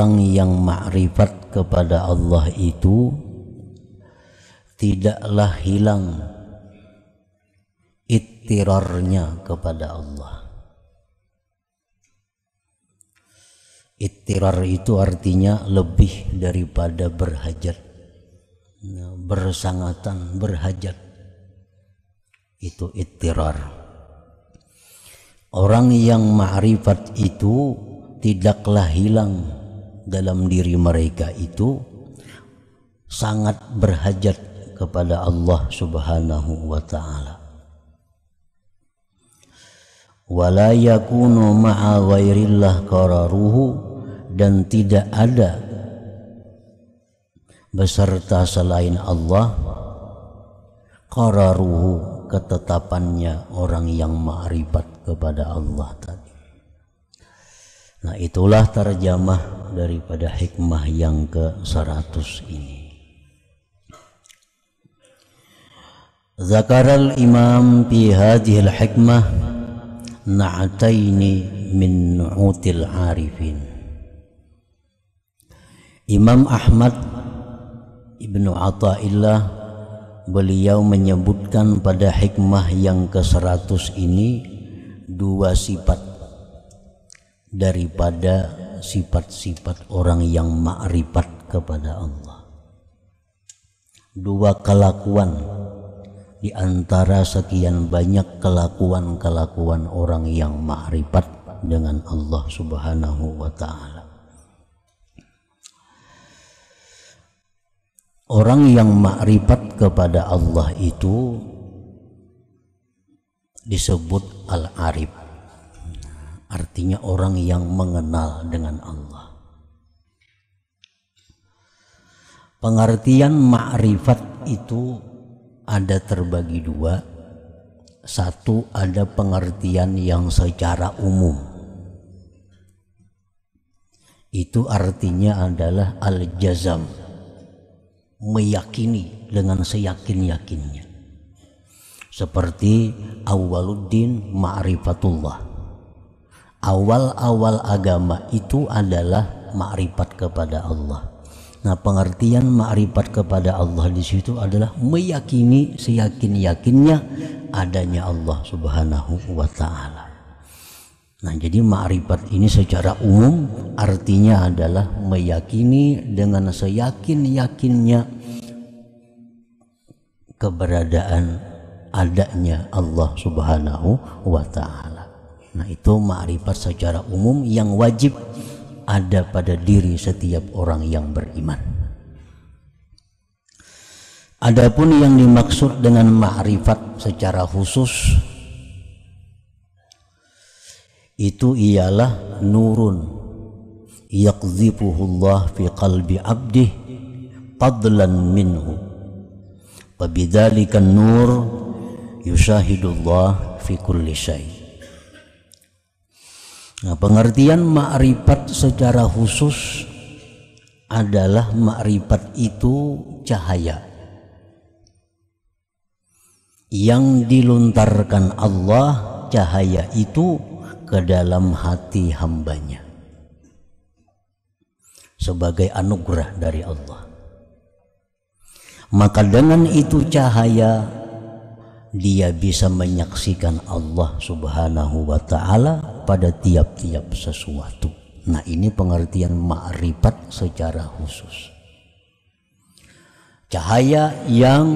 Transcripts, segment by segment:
orang yang ma'rifat kepada Allah itu tidaklah hilang ittirarnya kepada Allah. Ittirar itu artinya lebih daripada berhajat, bersangatan, berhajat. Itu ittirar. Orang yang ma'rifat itu tidaklah hilang dalam diri mereka itu sangat berhajat kepada Allah Subhanahu wa ta'ala. Wala yakunu ma'a ghairillah qararuhu, dan tidak ada beserta selain Allah qararuhu, ketetapannya orang yang ma'rifat kepada Allah tadi. Nah, itulah terjemah daripada hikmah yang ke-100 ini. Zakaral imam fi hadhil hikmah na'ataini min nu'util arifin. Imam Ahmad Ibnu Athaillah, beliau menyebutkan pada hikmah yang ke-100 ini dua sifat daripada sifat-sifat orang yang ma'rifat kepada Allah. Dua kelakuan di antara sekian banyak kelakuan-kelakuan orang yang ma'rifat dengan Allah Subhanahu wa ta'ala. Orang yang ma'rifat kepada Allah itu disebut al-arif, artinya orang yang mengenal dengan Allah. Pengertian ma'rifat itu ada terbagi dua. Satu, ada pengertian yang secara umum. Itu artinya adalah al-jazam, meyakini dengan seyakin-yakinnya. Seperti awwaluddin ma'rifatullah. Awal-awal agama itu adalah ma'rifat kepada Allah. Nah, pengertian ma'rifat kepada Allah di situ adalah meyakini seyakin-yakinnya adanya Allah Subhanahu wa ta'ala. Nah, jadi ma'rifat ini secara umum artinya adalah meyakini dengan seyakin-yakinnya keberadaan adanya Allah Subhanahu wa ta'ala. Nah, itu ma'rifat secara umum yang wajib ada pada diri setiap orang yang beriman. Adapun yang dimaksud dengan ma'rifat secara khusus itu ialah nurun yaqdhifuhullah fi qalbi abdih fadlan minhu wa bidzalika nur yushahidullah fi kulli syai'. Nah, pengertian ma'rifat secara khusus adalah ma'rifat itu cahaya yang dilontarkan Allah, cahaya itu ke dalam hati hambanya sebagai anugerah dari Allah. Maka dengan itu cahaya dia bisa menyaksikan Allah Subhanahu wa ta'ala pada tiap-tiap sesuatu. Nah, ini pengertian ma'rifat secara khusus. Cahaya yang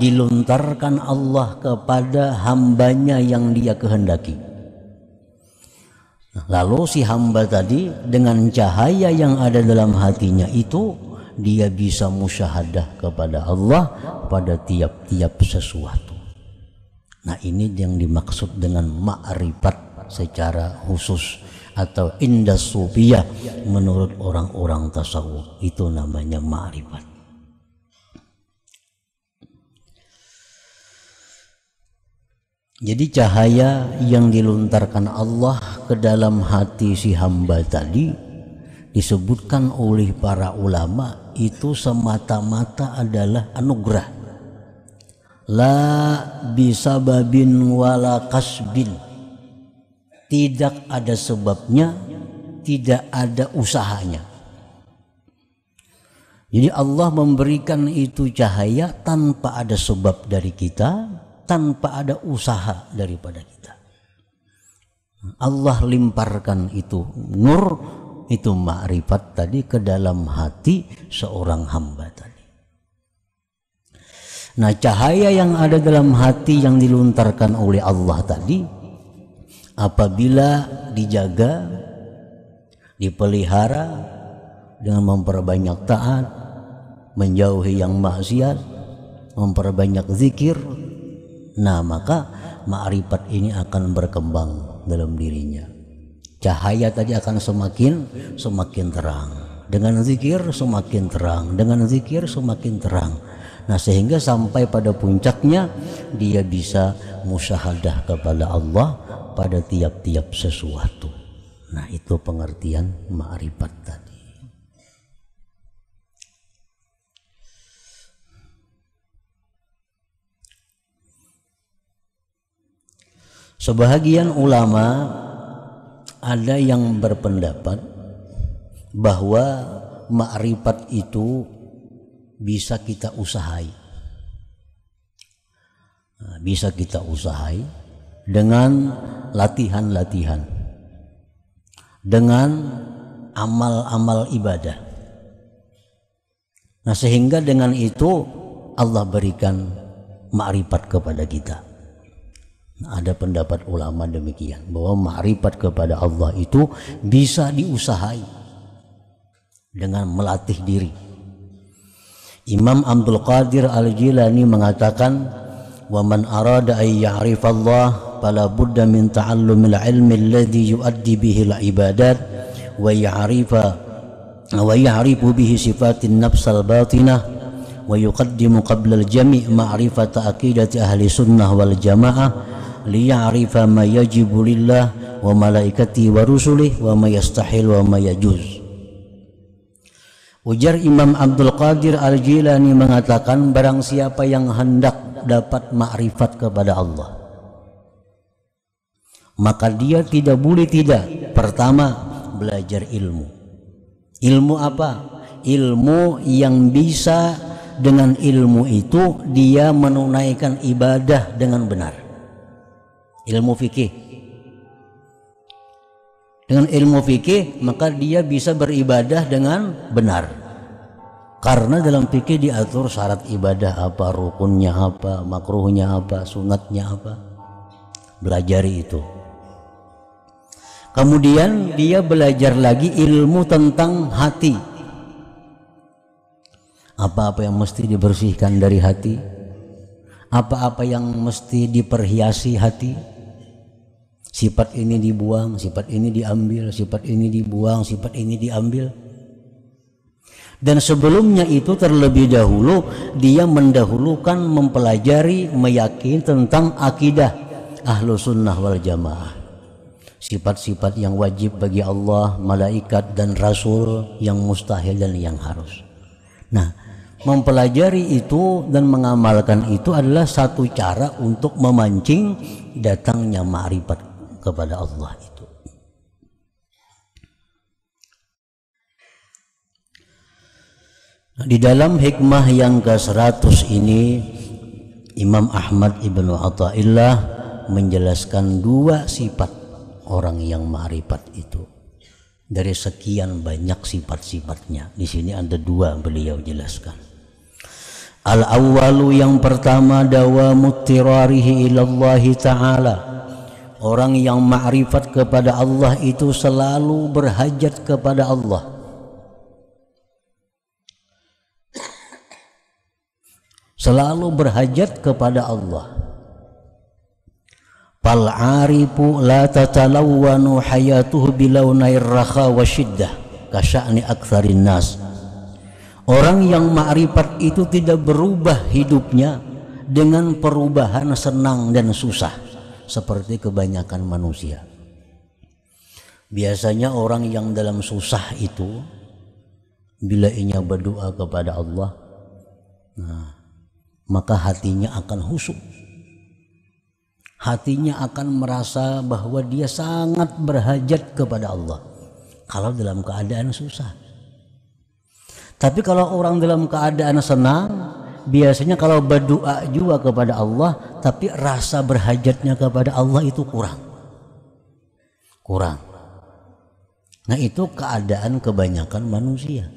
dilontarkan Allah kepada hambanya yang dia kehendaki. Nah, lalu si hamba tadi dengan cahaya yang ada dalam hatinya itu dia bisa musyahadah kepada Allah pada tiap-tiap sesuatu. Nah, ini yang dimaksud dengan ma'rifat secara khusus atau indas sufiyah menurut orang-orang tasawuf, itu namanya ma'rifat. Jadi cahaya yang dilontarkan Allah ke dalam hati si hamba tadi disebutkan oleh para ulama itu semata-mata adalah anugerah. La bisababin wala kasbin, tidak ada sebabnya, tidak ada usahanya. Jadi Allah memberikan itu cahaya tanpa ada sebab dari kita, tanpa ada usaha daripada kita. Allah limparkan itu nur, itu ma'rifat tadi ke dalam hati seorang hamba tadi. Nah, cahaya yang ada dalam hati yang dilontarkan oleh Allah tadi, apabila dijaga, dipelihara dengan memperbanyak taat, menjauhi yang maksiat, memperbanyak zikir, nah maka ma'rifat ini akan berkembang dalam dirinya. Cahaya tadi akan semakin terang. Dengan zikir semakin terang, dengan zikir semakin terang. Nah, sehingga sampai pada puncaknya dia bisa musyahadah kepada Allah pada tiap-tiap sesuatu. Nah, itu pengertian ma'rifat tadi. Sebahagian ulama ada yang berpendapat bahwa ma'rifat itu bisa kita usahai. Bisa kita usahai dengan latihan-latihan, dengan amal-amal ibadah. Nah, sehingga dengan itu Allah berikan ma'rifat kepada kita. Ada pendapat ulama demikian, bahwa ma'rifat kepada Allah itu bisa diusahai dengan melatih diri. Imam Abdul Qadir Al-Jilani mengatakan, wa man arada an ya'rifallah fala budda min ta'allumil ilmi alladhi yuaddi bihi al-ibadat wa ya'rifu bihi sifatin nafsal batinah wa yuqaddimu qabla al-jami' ma'rifata aqidati ahli sunnah wal jamaah liya'rifa ma yajibu lillah wa malaikati wa rusulih wa ma yastahil wa ma yajuz. Ujar Imam Abdul Qadir Al-Jilani mengatakan, barang siapa yang hendak dapat makrifat kepada Allah, maka dia tidak boleh tidak pertama belajar ilmu. Ilmu apa? Ilmu yang bisa dengan ilmu itu dia menunaikan ibadah dengan benar. Ilmu fikih. Dengan ilmu fikih maka dia bisa beribadah dengan benar. Karena dalam fikih diatur syarat ibadah apa, rukunnya apa, makruhnya apa, sunatnya apa. Belajari itu. Kemudian dia belajar lagi ilmu tentang hati. Apa-apa yang mesti dibersihkan dari hati, apa-apa yang mesti diperhiasi hati. Sifat ini dibuang, sifat ini diambil, sifat ini dibuang, sifat ini diambil. Dan sebelumnya itu terlebih dahulu dia mendahulukan mempelajari, meyakini tentang akidah ahlu sunnah wal jamaah. Sifat-sifat yang wajib bagi Allah, malaikat dan rasul, yang mustahil dan yang harus. Nah, mempelajari itu dan mengamalkan itu adalah satu cara untuk memancing datangnya ma'rifat kepada Allah itu. Nah, di dalam hikmah yang ke-100 ini Imam Ahmad Ibnu Athaillah menjelaskan 2 sifat orang yang ma'rifat itu. Dari sekian banyak sifat-sifatnya, di sini ada 2 beliau jelaskan. Al-awwalu, yang pertama, dawamut tirarihi ilallahi ta'ala. Orang yang ma'rifat kepada Allah itu selalu berhajat kepada Allah. Selalu berhajat kepada Allah. Fal 'arifu la tatalawwanu hayatuhu bilaunair rakha wa syiddah ka sya'ni aktsarin nas. Orang yang ma'rifat itu tidak berubah hidupnya dengan perubahan senang dan susah seperti kebanyakan manusia. Biasanya orang yang dalam susah itu bila ia berdoa kepada Allah, nah, maka hatinya akan khusyuk. Hatinya akan merasa bahwa dia sangat berhajat kepada Allah kalau dalam keadaan susah. Tapi kalau orang dalam keadaan senang, biasanya kalau berdoa juga kepada Allah, tapi rasa berhajatnya kepada Allah itu kurang. Nah itu keadaan kebanyakan manusia.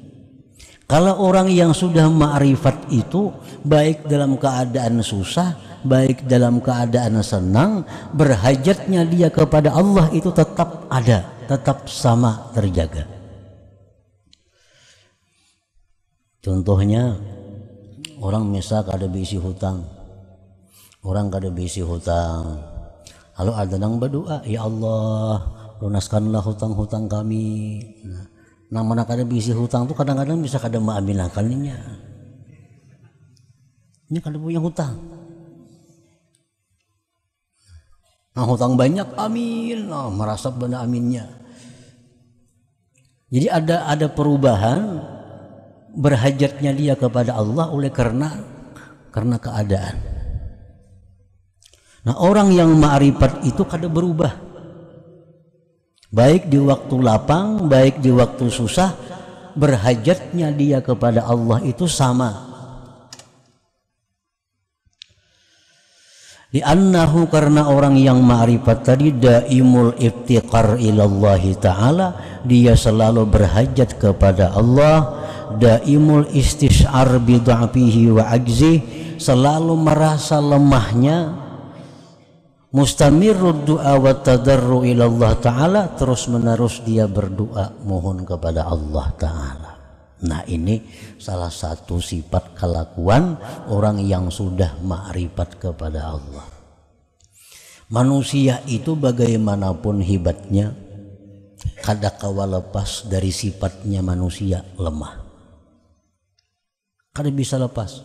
Kalau orang yang sudah ma'rifat itu, baik dalam keadaan susah, baik dalam keadaan senang, berhajatnya dia kepada Allah itu tetap ada, tetap sama terjaga. Contohnya, orang misal kada bisi hutang, lalu ada yang berdoa, ya Allah, lunaskanlah hutang-hutang kami. Nah mana kada bisi hutang tuh kadang-kadang bisa kada maaminakannya. Ini kada punya hutang. Nah hutang banyak, amin, merasap benda aminnya. Jadi ada perubahan berhajatnya dia kepada Allah oleh karena keadaan. Nah orang yang ma'rifat itu kada berubah. Baik di waktu lapang, baik di waktu susah, berhajatnya dia kepada Allah itu sama. Li'annahu, karena orang yang ma'rifat tadi daimul iftiqar ilallahi ta'ala, dia selalu berhajat kepada Allah, daimul istish'ar bid'afihi wa ajzih, selalu merasa lemahnya, mustamirud du'a wa tadarru ilallah ta'ala, terus menerus dia berdoa mohon kepada Allah ta'ala. Nah ini salah satu sifat kelakuan orang yang sudah ma'rifat kepada Allah. Manusia itu bagaimanapun hebatnya, kada kawa lepas dari sifatnya manusia lemah. Kada bisa lepas.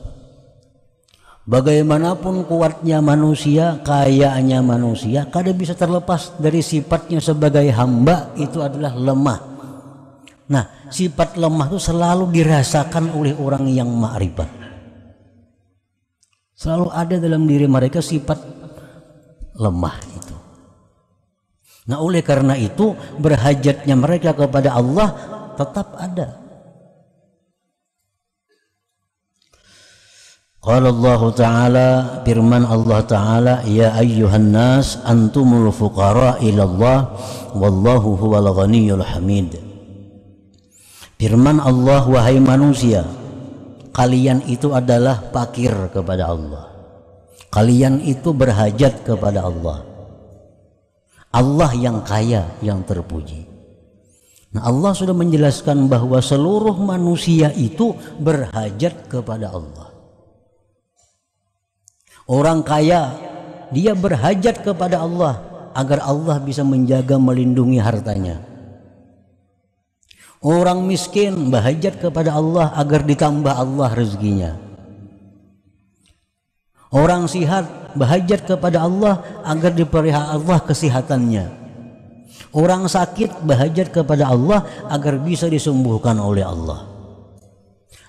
Bagaimanapun kuatnya manusia, kayaannya manusia, kada bisa terlepas dari sifatnya sebagai hamba, itu adalah lemah. Nah, sifat lemah itu selalu dirasakan oleh orang yang ma'rifat. Selalu ada dalam diri mereka sifat lemah itu. Nah, oleh karena itu berhajatnya mereka kepada Allah tetap ada. Qala Allah Ta'ala, firman Allah Ta'ala, ya ayyuhan nas antumul fuqara ilallah wallahu huwal ghaniyul hamid. Firman Allah, wahai manusia, kalian itu adalah fakir kepada Allah, kalian itu berhajat kepada Allah. Allah yang kaya, yang terpuji. Nah Allah sudah menjelaskan bahwa seluruh manusia itu berhajat kepada Allah. Orang kaya, dia berhajat kepada Allah agar Allah bisa menjaga, melindungi hartanya. Orang miskin berhajat kepada Allah agar ditambah Allah rezekinya. Orang sihat berhajat kepada Allah agar dipelihara Allah kesehatannya. Orang sakit berhajat kepada Allah agar bisa disembuhkan oleh Allah.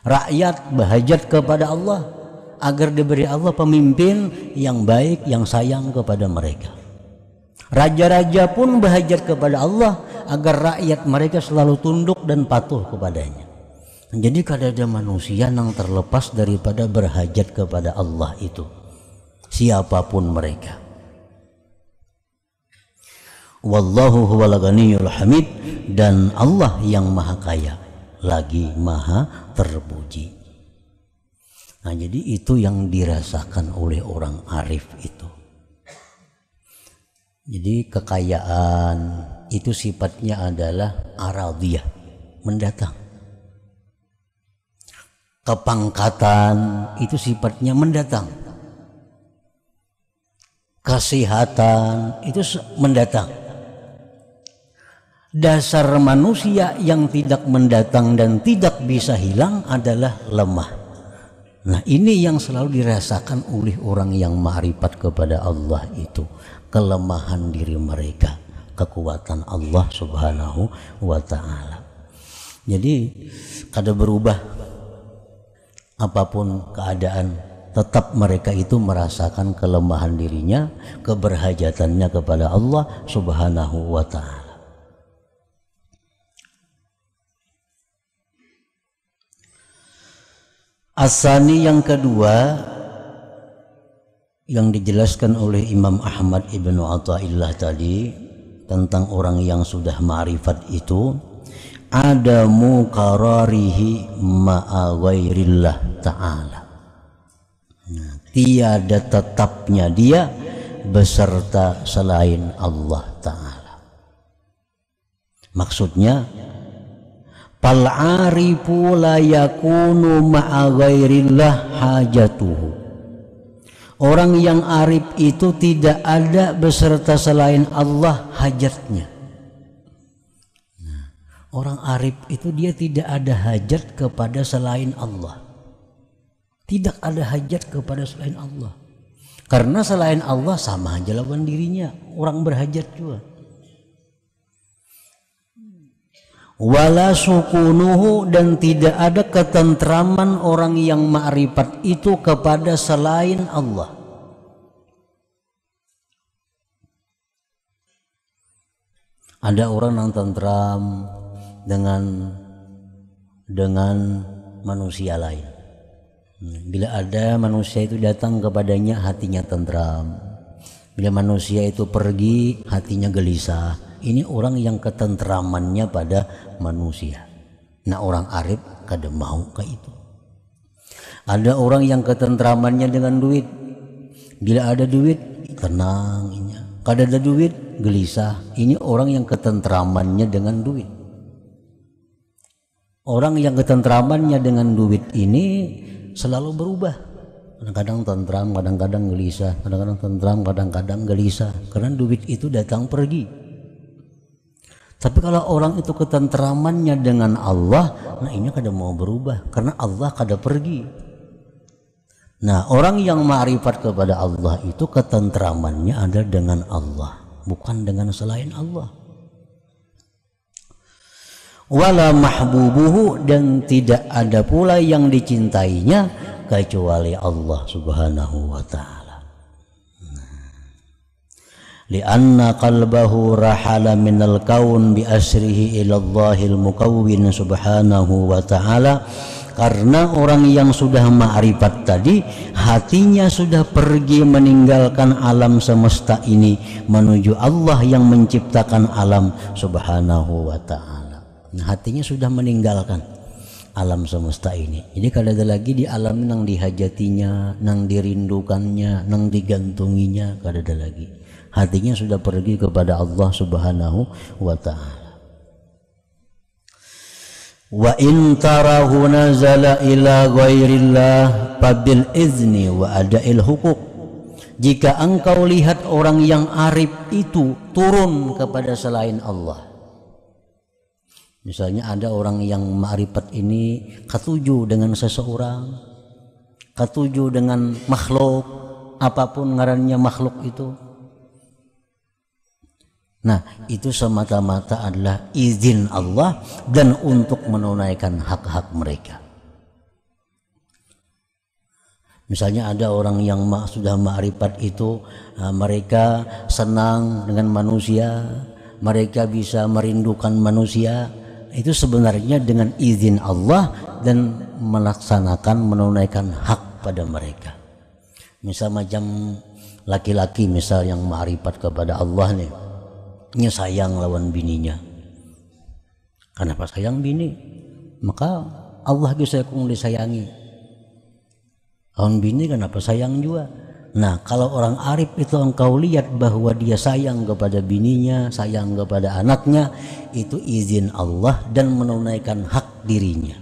Rakyat berhajat kepada Allah agar diberi Allah pemimpin yang baik, yang sayang kepada mereka. Raja-raja pun berhajat kepada Allah agar rakyat mereka selalu tunduk dan patuh kepadanya. Jadi kada ada manusia yang terlepas daripada berhajat kepada Allah itu, siapapun mereka. Wallahu huwal ghaniyul hamid, dan Allah yang maha kaya lagi maha terpuji. Nah jadi itu yang dirasakan oleh orang arif itu. Jadi kekayaan itu sifatnya adalah aradhiyah, mendatang. Kepangkatan itu sifatnya mendatang. Kesehatan itu mendatang. Dasar manusia yang tidak mendatang dan tidak bisa hilang adalah lemah. Nah ini yang selalu dirasakan oleh orang yang ma'rifat kepada Allah itu, kelemahan diri mereka, kekuatan Allah subhanahu wa ta'ala. Jadi kada berubah apapun keadaan, tetap mereka itu merasakan kelemahan dirinya, keberhajatannya kepada Allah subhanahu wa ta'ala. Asani yang kedua yang dijelaskan oleh Imam Ahmad Ibnu Athaillah tadi tentang orang yang sudah ma'rifat itu, ada muqararihi ma'a ghairillah ta'ala. Nah, tiada tetapnya dia beserta selain Allah Ta'ala. Maksudnya fal arifu la yakunu ma'a ghairillah hajatuhu. Orang yang arif itu tidak ada beserta selain Allah hajatnya. Nah, orang arif itu dia tidak ada hajat kepada selain Allah. Tidak ada hajat kepada selain Allah. Karena selain Allah sama aja lawan dirinya, orang berhajat juga. Wala sukunuhu, dan tidak ada ketentraman orang yang ma'rifat itu kepada selain Allah. Ada orang yang tentram dengan manusia lain. Bila ada manusia itu datang kepadanya, hatinya tentram. Bila manusia itu pergi, hatinya gelisah. Ini orang yang ketentramannya pada manusia. Nah, orang arif kada mau ke itu. Ada orang yang ketentramannya dengan duit. Bila ada duit, tenang. Kada ada duit, gelisah. Ini orang yang ketentramannya dengan duit. Orang yang ketentramannya dengan duit ini selalu berubah. Kadang-kadang tentram, kadang-kadang gelisah. Kadang-kadang tentram, kadang-kadang gelisah. Karena duit itu datang pergi. Tapi kalau orang itu ketentramannya dengan Allah, nah ini kada mau berubah karena Allah kada pergi. Nah, orang yang ma'rifat kepada Allah itu ketentramannya ada dengan Allah, bukan dengan selain Allah. Wala mahbubuhu, dan tidak ada pula yang dicintainya kecuali Allah Subhanahu wa ta'ala. Lianna qalbahu rahala minal kaun bi asrihi ila Allahil mukawwin subhanahu wa ta'ala. Karena orang yang sudah ma'rifat tadi, hatinya sudah pergi meninggalkan alam semesta ini menuju Allah yang menciptakan alam subhanahu wa ta'ala. Hatinya sudah meninggalkan alam semesta ini. Jadi kada ada lagi di alam nang dihajatinya, nang dirindukannya, nang digantunginya, kada ada lagi. Hatinya sudah pergi kepada Allah Subhanahu wa ta'ala. Wa in tarahu nazala ila ghairillah fabil izni wa ada'il hukuk. Jika engkau lihat orang yang arif itu turun kepada selain Allah. Misalnya ada orang yang ma'rifat ini ketujuh dengan seseorang, ketujuh dengan makhluk, apapun ngarannya makhluk itu. Nah, itu semata-mata adalah izin Allah dan untuk menunaikan hak-hak mereka. Misalnya ada orang yang sudah ma'rifat itu, mereka senang dengan manusia, mereka bisa merindukan manusia. Itu sebenarnya dengan izin Allah dan melaksanakan menunaikan hak pada mereka. Misal macam laki-laki misal yang ma'rifat kepada Allah nih, nya sayang lawan bininya. Kenapa sayang bini? Maka Allah bisa kung disayangi. Lawan bini kenapa sayang juga? Nah, kalau orang arif itu engkau lihat bahwa dia sayang kepada bininya, sayang kepada anaknya, itu izin Allah dan menunaikan hak dirinya.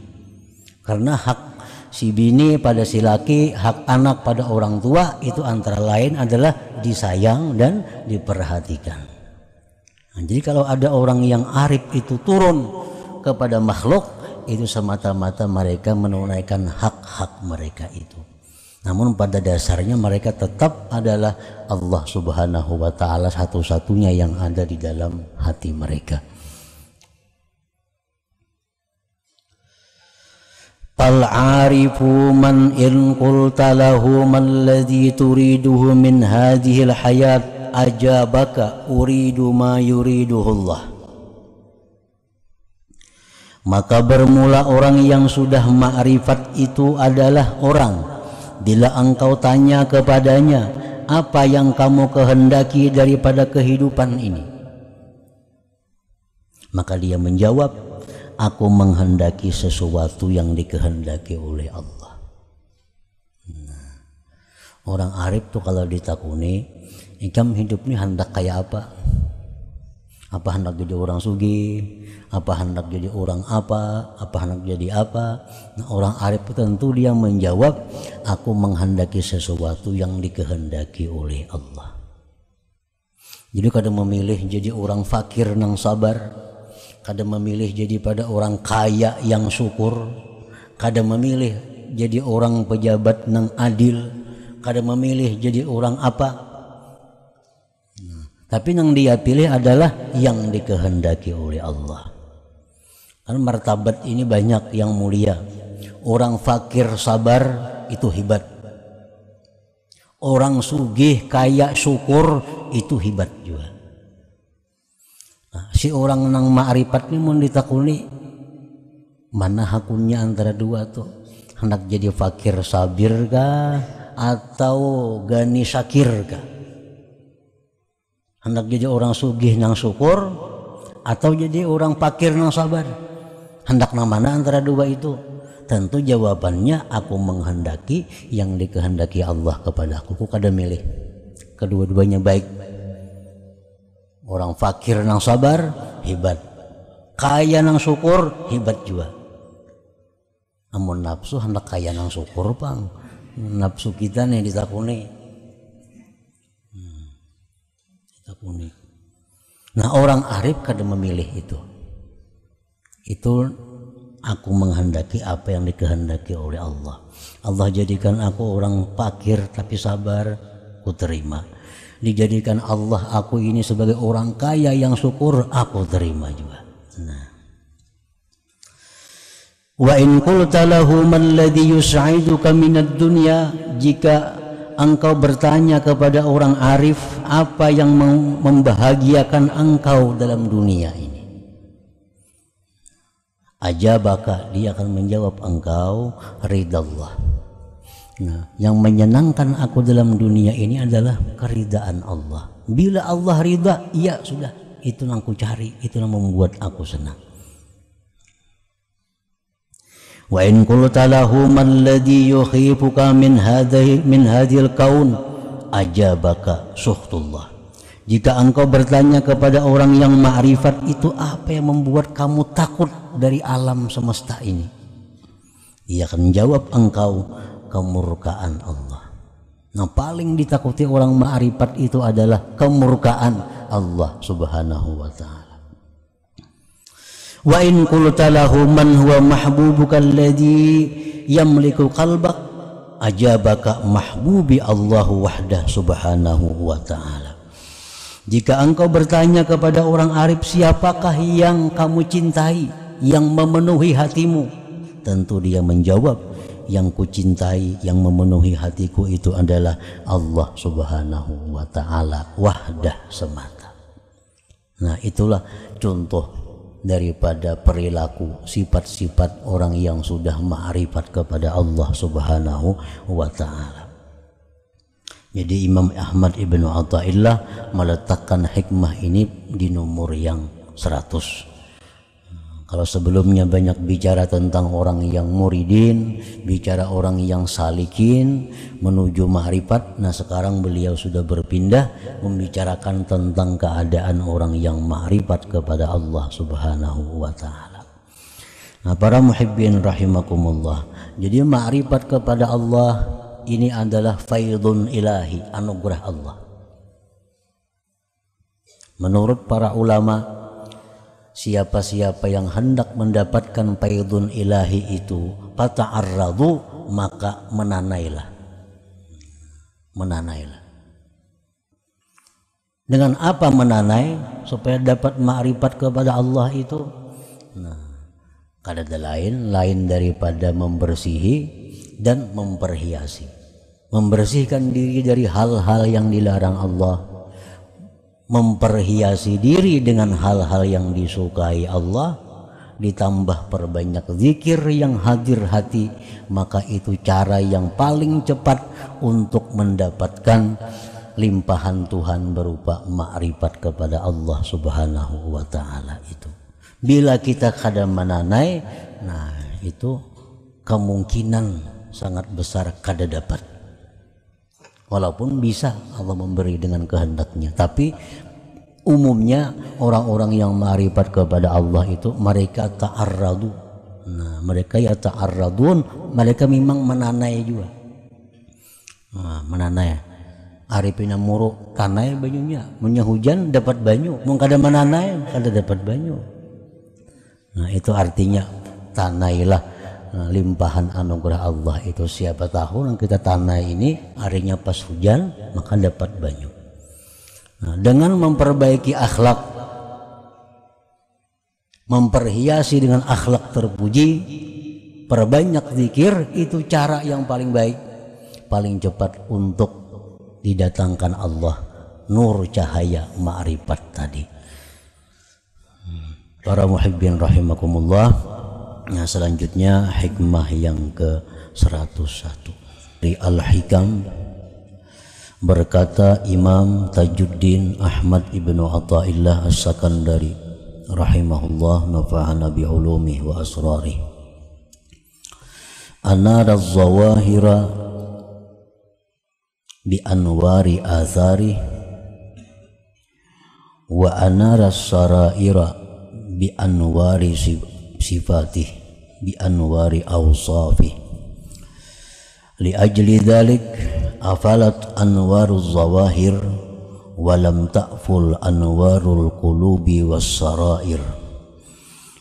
Karena hak si bini pada si laki, hak anak pada orang tua itu antara lain adalah disayang dan diperhatikan. Nah, jadi kalau ada orang yang arif itu turun kepada makhluk, itu semata-mata mereka menunaikan hak-hak mereka itu. Namun pada dasarnya mereka tetap adalah Allah Subhanahu wa ta'ala satu-satunya yang ada di dalam hati mereka. Fal arifu man in qulta lahu man ladzi turiduhu min hadhil hayat ajabaka uridu ma yuriduhullah. Maka bermula orang yang sudah ma'rifat itu adalah orang, bila engkau tanya kepadanya, apa yang kamu kehendaki daripada kehidupan ini? Maka dia menjawab, aku menghendaki sesuatu yang dikehendaki oleh Allah. Nah, orang arif tuh kalau ditakuni, ikam hidup ini hendak kayak apa? Apa hendak jadi orang sugih? Apa hendak jadi orang apa? Apa hendak jadi apa? Nah, orang arif tentu dia menjawab, aku menghendaki sesuatu yang dikehendaki oleh Allah. Jadi kadang memilih jadi orang fakir nang sabar, kadang memilih jadi pada orang kaya yang syukur, kadang memilih jadi orang pejabat nang adil, kadang memilih jadi orang apa. Tapi yang dia pilih adalah yang dikehendaki oleh Allah. Karena martabat ini banyak yang mulia. Orang fakir sabar itu hebat. Orang sugih kaya syukur itu hebat juga. Nah, si orang nang ma'rifat ini mau ditakuni, mana hakunnya antara dua tuh? Hendak jadi fakir sabir kah atau gani syakir kah? Hendak jadi orang sugih nang syukur atau jadi orang fakir nang sabar? Hendak nang mana antara dua itu? Tentu jawabannya aku menghendaki yang dikehendaki Allah kepadaku. Ku kada milih. Kedua-duanya baik. Orang fakir nang sabar hebat, kaya nang syukur hebat juga. Amun nafsu hendak kaya nang syukur pang, nafsu kita nih ditakuni. Nah, orang arif kadang memilih itu. Itu aku menghendaki apa yang dikehendaki oleh Allah. Allah jadikan aku orang fakir tapi sabar, aku terima. Dijadikan Allah aku ini sebagai orang kaya yang syukur, aku terima juga. Nah, wa in qulta lahu man ladzi yus'iduka minad dunya, jika engkau bertanya kepada orang arif, apa yang membahagiakan engkau dalam dunia ini? Ajabaka, dia akan menjawab engkau ridallah. Nah, yang menyenangkan aku dalam dunia ini adalah keridaan Allah. Bila Allah ridha, ya sudah, itu yang aku cari, itu yang membuat aku senang. Wa in qulta lahu man ladzi yukhifuka min hadhil kaun, ajabaka suhtullah. Jika engkau bertanya kepada orang yang ma'rifat, itu apa yang membuat kamu takut dari alam semesta ini? Ia akan jawab engkau kemurkaan Allah. Nah, paling ditakuti orang ma'rifat itu adalah kemurkaan Allah Subhanahu wa ta'ala. Wa in qulta lahu man huwa mahbubuka alladhi yamliku qalbak, ajabaka mahbubi Allahu wahdah subhanahu wa ta'ala. Jika engkau bertanya kepada orang arif, siapakah yang kamu cintai, yang memenuhi hatimu? Tentu dia menjawab, yang ku cintai, yang memenuhi hatiku itu adalah Allah Subhanahu wa ta'ala wahdah semata. Nah, itulah contoh daripada perilaku sifat-sifat orang yang sudah ma'rifat kepada Allah Subhanahu wa ta'ala. Jadi Imam Ahmad Ibnu Athaillah meletakkan hikmah ini di nomor yang 100. Kalau sebelumnya banyak bicara tentang orang yang muridin, bicara orang yang salikin menuju ma'rifat, nah sekarang beliau sudah berpindah membicarakan tentang keadaan orang yang ma'rifat kepada Allah Subhanahu wa ta'ala. Nah, para muhibbin rahimakumullah, jadi ma'rifat kepada Allah ini adalah faidun ilahi, anugerah Allah. Menurut para ulama, siapa-siapa yang hendak mendapatkan faidun ilahi itu, fata'arradu, maka menanailah. Dengan apa menanai supaya dapat ma'rifat kepada Allah itu? Nah, kada ada lain daripada membersihi dan memperhiasi. Membersihkan diri dari hal-hal yang dilarang Allah, memperhiasi diri dengan hal-hal yang disukai Allah, ditambah perbanyak zikir yang hadir hati, maka itu cara yang paling cepat untuk mendapatkan limpahan Tuhan berupa makrifat kepada Allah Subhanahu wa ta'ala itu. Bila kita kadang menanai, nah itu kemungkinan sangat besar kada dapat. Walaupun bisa Allah memberi dengan kehendaknya, tapi umumnya orang-orang yang makrifat kepada Allah itu mereka ta'arradu. Nah, mereka ya ta'arradun, mereka memang menanai juga. Nah, menanai. Arifina muruk tanai banyunya, munya hujan dapat banyu, mun kada menanai kada dapat banyu. Nah, itu artinya tanailah limpahan anugerah Allah itu. Siapa tahu yang kita tanai ini harinya pas hujan maka dapat banyu. Nah, dengan memperbaiki akhlak, memperhiasi dengan akhlak terpuji, perbanyak zikir, itu cara yang paling baik, paling cepat untuk didatangkan Allah nur cahaya ma'rifat tadi. Para muhibbin rahimakumullah. Nah, selanjutnya hikmah yang ke-101 di Al-Hikam. Berkata Imam Tajuddin Ahmad ibnu Athaillah As-Sakandari rahimahullah, nafa'ana bi'ulumihi wa asrarih, anara az-zawahira bi anwari athari wa anara as-saraira bi anwari sifatih bi anwari awsafih. Li ajli dhalik afalat anwaruz zawahir wa lam ta'ful anwarul qulubi was sarair.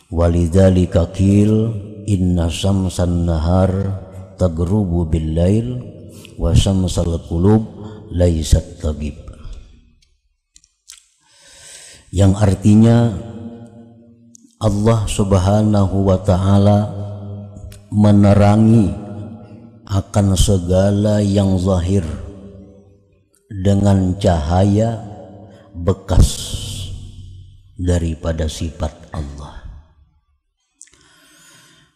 Walidhalika qil inna syamsan nahar tagrubu bil lail wa syamsal qulub laysat tagib. Yang artinya Allah Subhanahu wa ta'ala menerangi akan segala yang zahir dengan cahaya bekas daripada sifat Allah.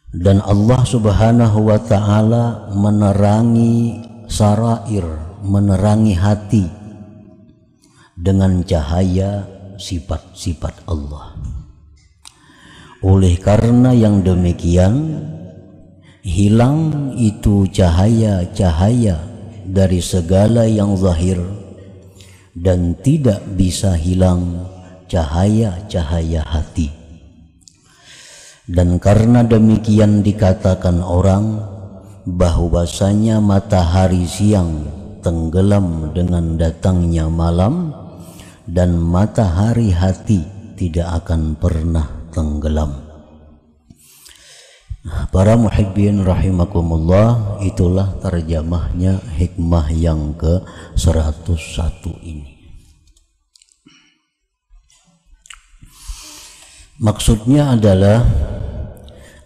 Dan Allah Subhanahu wa ta'ala menerangi sarair, menerangi hati dengan cahaya sifat-sifat Allah. Oleh karena yang demikian, hilang itu cahaya-cahaya dari segala yang zahir, dan tidak bisa hilang cahaya-cahaya hati. Dan karena demikian dikatakan orang bahwasanya matahari siang tenggelam dengan datangnya malam, dan matahari hati tidak akan pernah tenggelam. Para muhibbin rahimakumullah, itulah terjemahnya hikmah yang ke-101 ini. Maksudnya adalah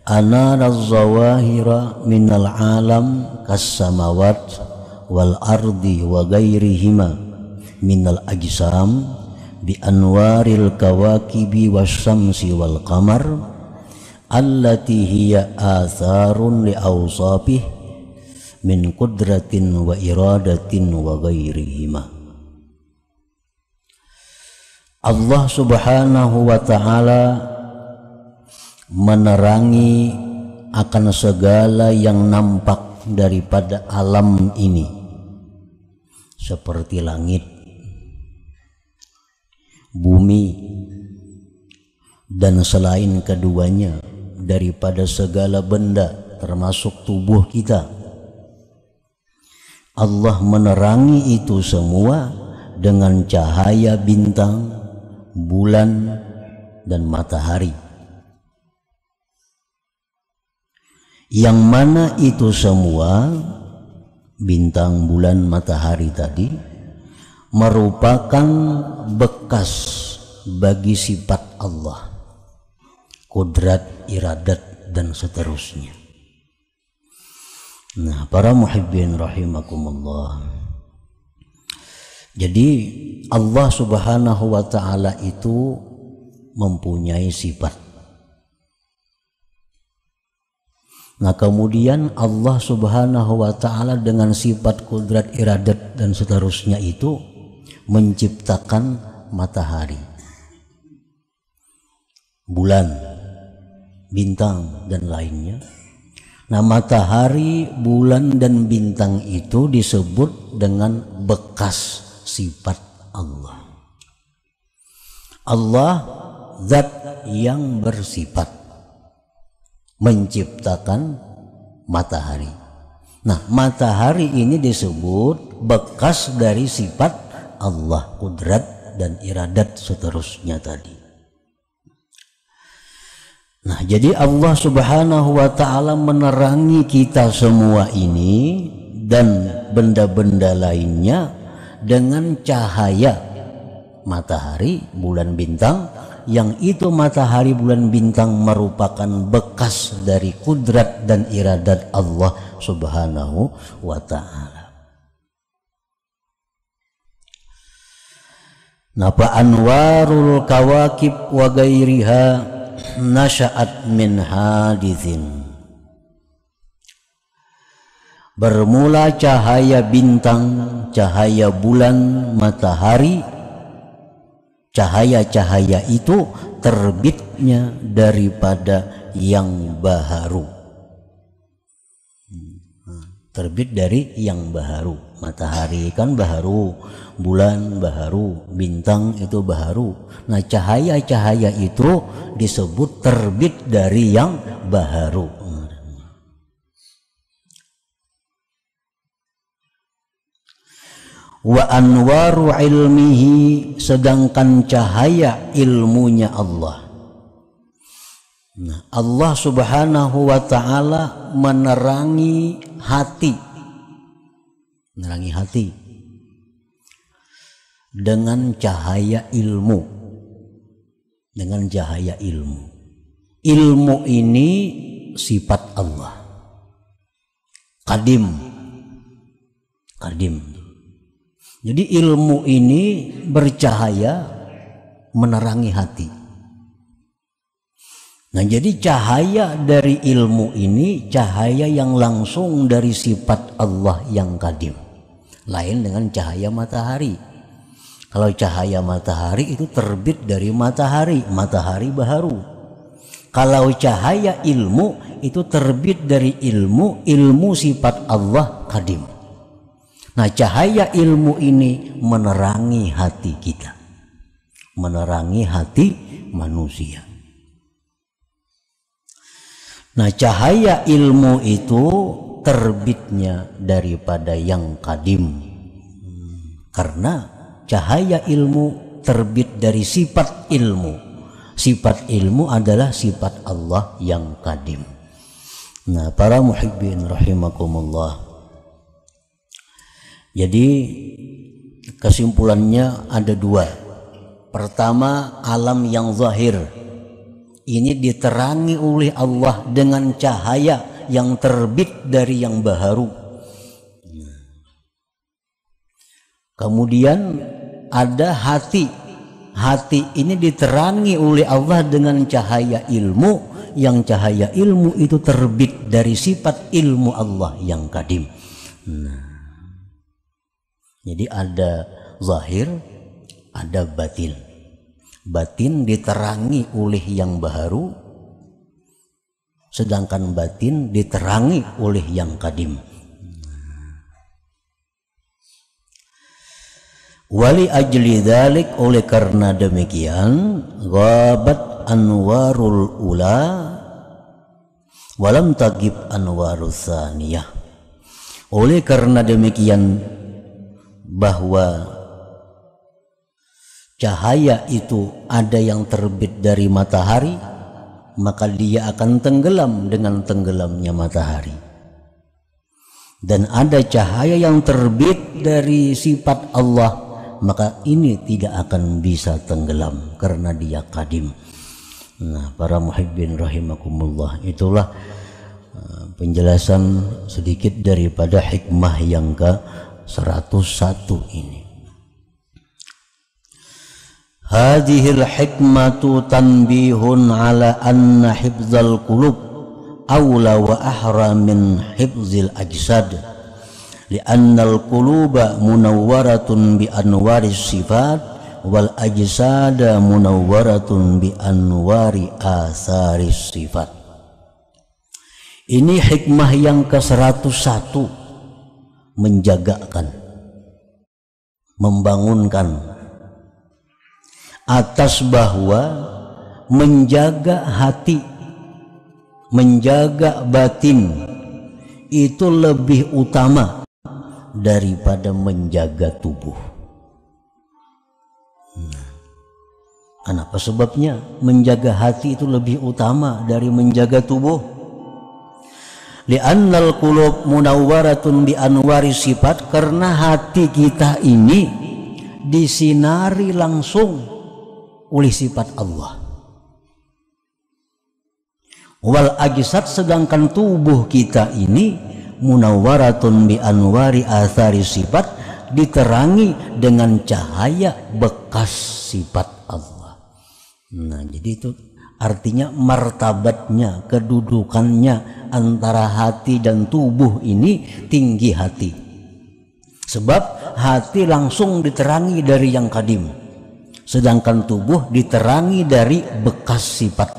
anara az-zawahira minal alam kas-samawat wal ardi wa ghairihima minal ajsam bi anwaril kawakibi wasyamsi wal qamar allati hiya atharun li awsafih min qudratin wa iradatin wa ghairihima. Allah Subhanahu wa ta'ala menerangi akan segala yang nampak daripada alam ini, seperti langit, bumi, dan selain keduanya daripada segala benda termasuk tubuh kita. Allah menerangi itu semua dengan cahaya bintang, bulan, dan matahari, yang mana itu semua bintang, bulan, matahari tadi merupakan bekas bagi sifat Allah, kudrat, iradat, dan seterusnya. Nah, para muhibbin rahimakumullah, jadi Allah Subhanahu wa ta'ala itu mempunyai sifat. Nah kemudian Allah subhanahu wa ta'ala dengan sifat kudrat, iradat dan seterusnya itu menciptakan matahari, bulan, bintang dan lainnya. Nah matahari, bulan dan bintang itu disebut dengan bekas sifat Allah. Allah zat yang bersifat menciptakan matahari. Nah matahari ini disebut bekas dari sifat Allah, kudrat dan iradat seterusnya tadi. Nah jadi Allah subhanahu wa ta'ala menerangi kita semua ini dan benda-benda lainnya dengan cahaya matahari, bulan, bintang, yang itu matahari, bulan, bintang merupakan bekas dari kudrat dan iradat Allah subhanahu wa ta'ala. Napa anwarul kawakib wa gairiha nasya'at min hadithin. Bermula cahaya bintang, cahaya bulan, matahari, cahaya-cahaya itu terbitnya daripada yang baharu. Terbit dari yang baharu. Matahari kan baharu, bulan baharu, bintang itu baharu. Nah cahaya-cahaya itu disebut terbit dari yang baharu. Wa anwaru ilmihi, sedangkan cahaya ilmunya Allah. Nah, Allah subhanahu wa ta'ala menerangi hati, dengan cahaya ilmu, dengan cahaya ilmu. Ilmu ini sifat Allah, kadim. Jadi ilmu ini bercahaya menerangi hati. Nah jadi cahaya dari ilmu ini cahaya yang langsung dari sifat Allah yang kadim. Lain dengan cahaya matahari. Kalau cahaya matahari itu terbit dari matahari, matahari baharu. Kalau cahaya ilmu itu terbit dari ilmu, ilmu sifat Allah kadim. Nah cahaya ilmu ini menerangi hati kita, menerangi hati manusia. Nah cahaya ilmu itu terbitnya daripada yang kadim, karena cahaya ilmu terbit dari sifat ilmu. Sifat ilmu adalah sifat Allah yang kadim. Nah para muhibbin rahimakumullah, jadi kesimpulannya ada dua. Pertama, alam yang zahir ini diterangi oleh Allah dengan cahaya yang terbit dari yang baharu. Kemudian ada hati. Hati ini diterangi oleh Allah dengan cahaya ilmu, yang cahaya ilmu itu terbit dari sifat ilmu Allah yang kadim. Nah, jadi ada zahir, ada batin. Batin diterangi oleh yang baharu, sedangkan batin diterangi oleh yang kadim. Wali ajli dzalik, oleh karena demikian, ghabat anwarul ula walam tagib anwarus tsaniyah. Oleh karena demikian, bahwa cahaya itu ada yang terbit dari matahari, maka dia akan tenggelam dengan tenggelamnya matahari. Dan ada cahaya yang terbit dari sifat Allah, maka ini tidak akan bisa tenggelam karena dia kadim. Nah para muhibbin rahimakumullah, itulah penjelasan sedikit daripada hikmah yang ke-101 ini. Hadhil hikmatu tanbihun ala anna hifdzal qulub aula wa ahra min hifzil ajsad li'annal quluba munawwaratun bi anwaris sifat wal ajsada munawwaratun bi anwari atharis sifat. Ini hikmah yang ke-101, menjagakan, membangunkan atas bahwa menjaga hati, menjaga batin itu lebih utama daripada menjaga tubuh. Kenapa sebabnya menjaga hati itu lebih utama dari menjaga tubuh? Li'annal qulub munawwaratun bi anwari sifat, karena hati kita ini disinari langsung oleh sifat Allah. Wal ajsad, sedangkan tubuh kita ini munawwaratun bi anwari athari sifat, diterangi dengan cahaya bekas sifat Allah. Nah, jadi itu artinya martabatnya, kedudukannya antara hati dan tubuh ini tinggi hati. Sebab hati langsung diterangi dari yang kadim, sedangkan tubuh diterangi dari bekas sifat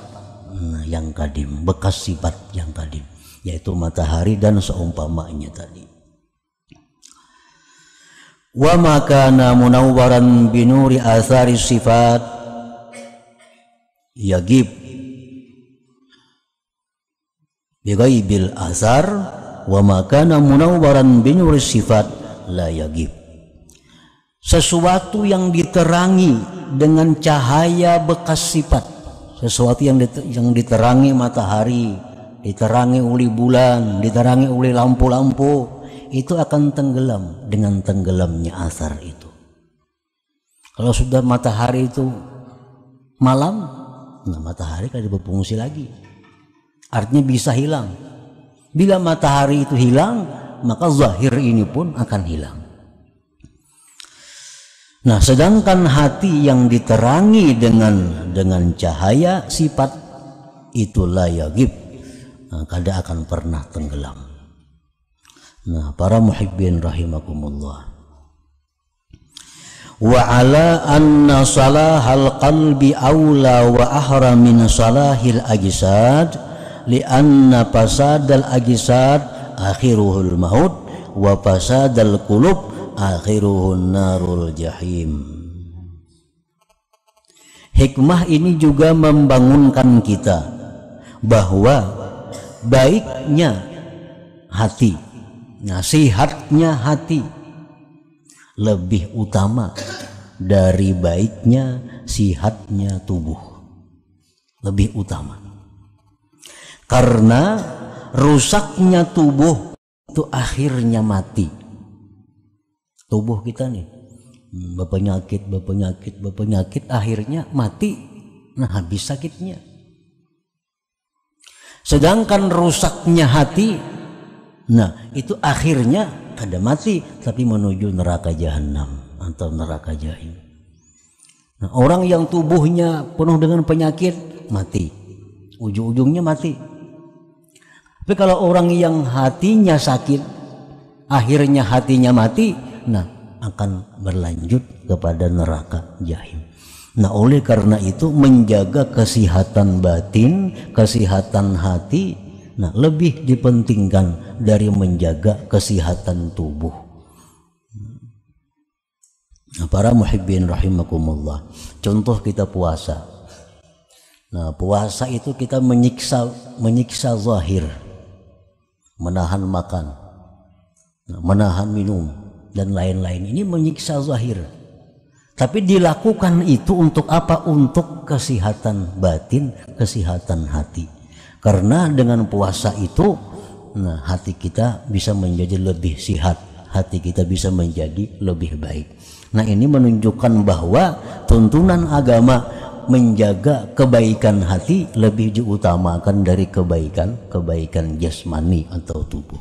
yang kadim, bekas sifat yang kadim, yaitu matahari dan seumpamanya tadi. Wa makana munawwaran binuri athari sifat yagib bighaibil athar, wa makana munawwaran binuri sifat la yagib. Sesuatu yang diterangi dengan cahaya bekas sifat, sesuatu yang diterangi matahari, diterangi oleh bulan, diterangi oleh lampu-lampu, itu akan tenggelam dengan tenggelamnya asar itu. Kalau sudah matahari itu malam, nah matahari kan berfungsi lagi, artinya bisa hilang. Bila matahari itu hilang, maka zahir ini pun akan hilang. Nah, sedangkan hati yang diterangi dengan cahaya sifat itu la yagib, kada akan pernah tenggelam. Nah, para muhibbin rahimakumullah. Wa ala anna salahal qalbi aula wa ahra min salahil ajsad li anna fasadal ajsad akhiruhul maut wa fasadal qulub akhiruhun narul jahim. Hikmah ini juga membangunkan kita bahwa baiknya hati, nasihatnya hati lebih utama dari baiknya sihatnya tubuh, lebih utama. Karena rusaknya tubuh itu akhirnya mati. Tubuh kita nih berpenyakit akhirnya mati. Nah, habis sakitnya. Sedangkan rusaknya hati, nah itu akhirnya kada mati tapi menuju neraka jahanam atau neraka jahim. Nah, orang yang tubuhnya penuh dengan penyakit mati, ujung-ujungnya mati. Tapi kalau orang yang hatinya sakit, akhirnya hatinya mati, nah akan berlanjut kepada neraka jahim. Nah, oleh karena itu menjaga kesehatan batin, kesehatan hati, nah lebih dipentingkan dari menjaga kesehatan tubuh. Nah, para muhibbin rahimakumullah, contoh kita puasa. Nah, puasa itu kita menyiksa zahir, menahan makan, menahan minum dan lain-lain. Ini menyiksa zahir. Tapi dilakukan itu untuk apa? Untuk kesehatan batin, kesehatan hati. Karena dengan puasa itu, nah, hati kita bisa menjadi lebih sehat, hati kita bisa menjadi lebih baik. Nah, ini menunjukkan bahwa tuntunan agama menjaga kebaikan hati lebih diutamakan dari kebaikan jasmani atau tubuh.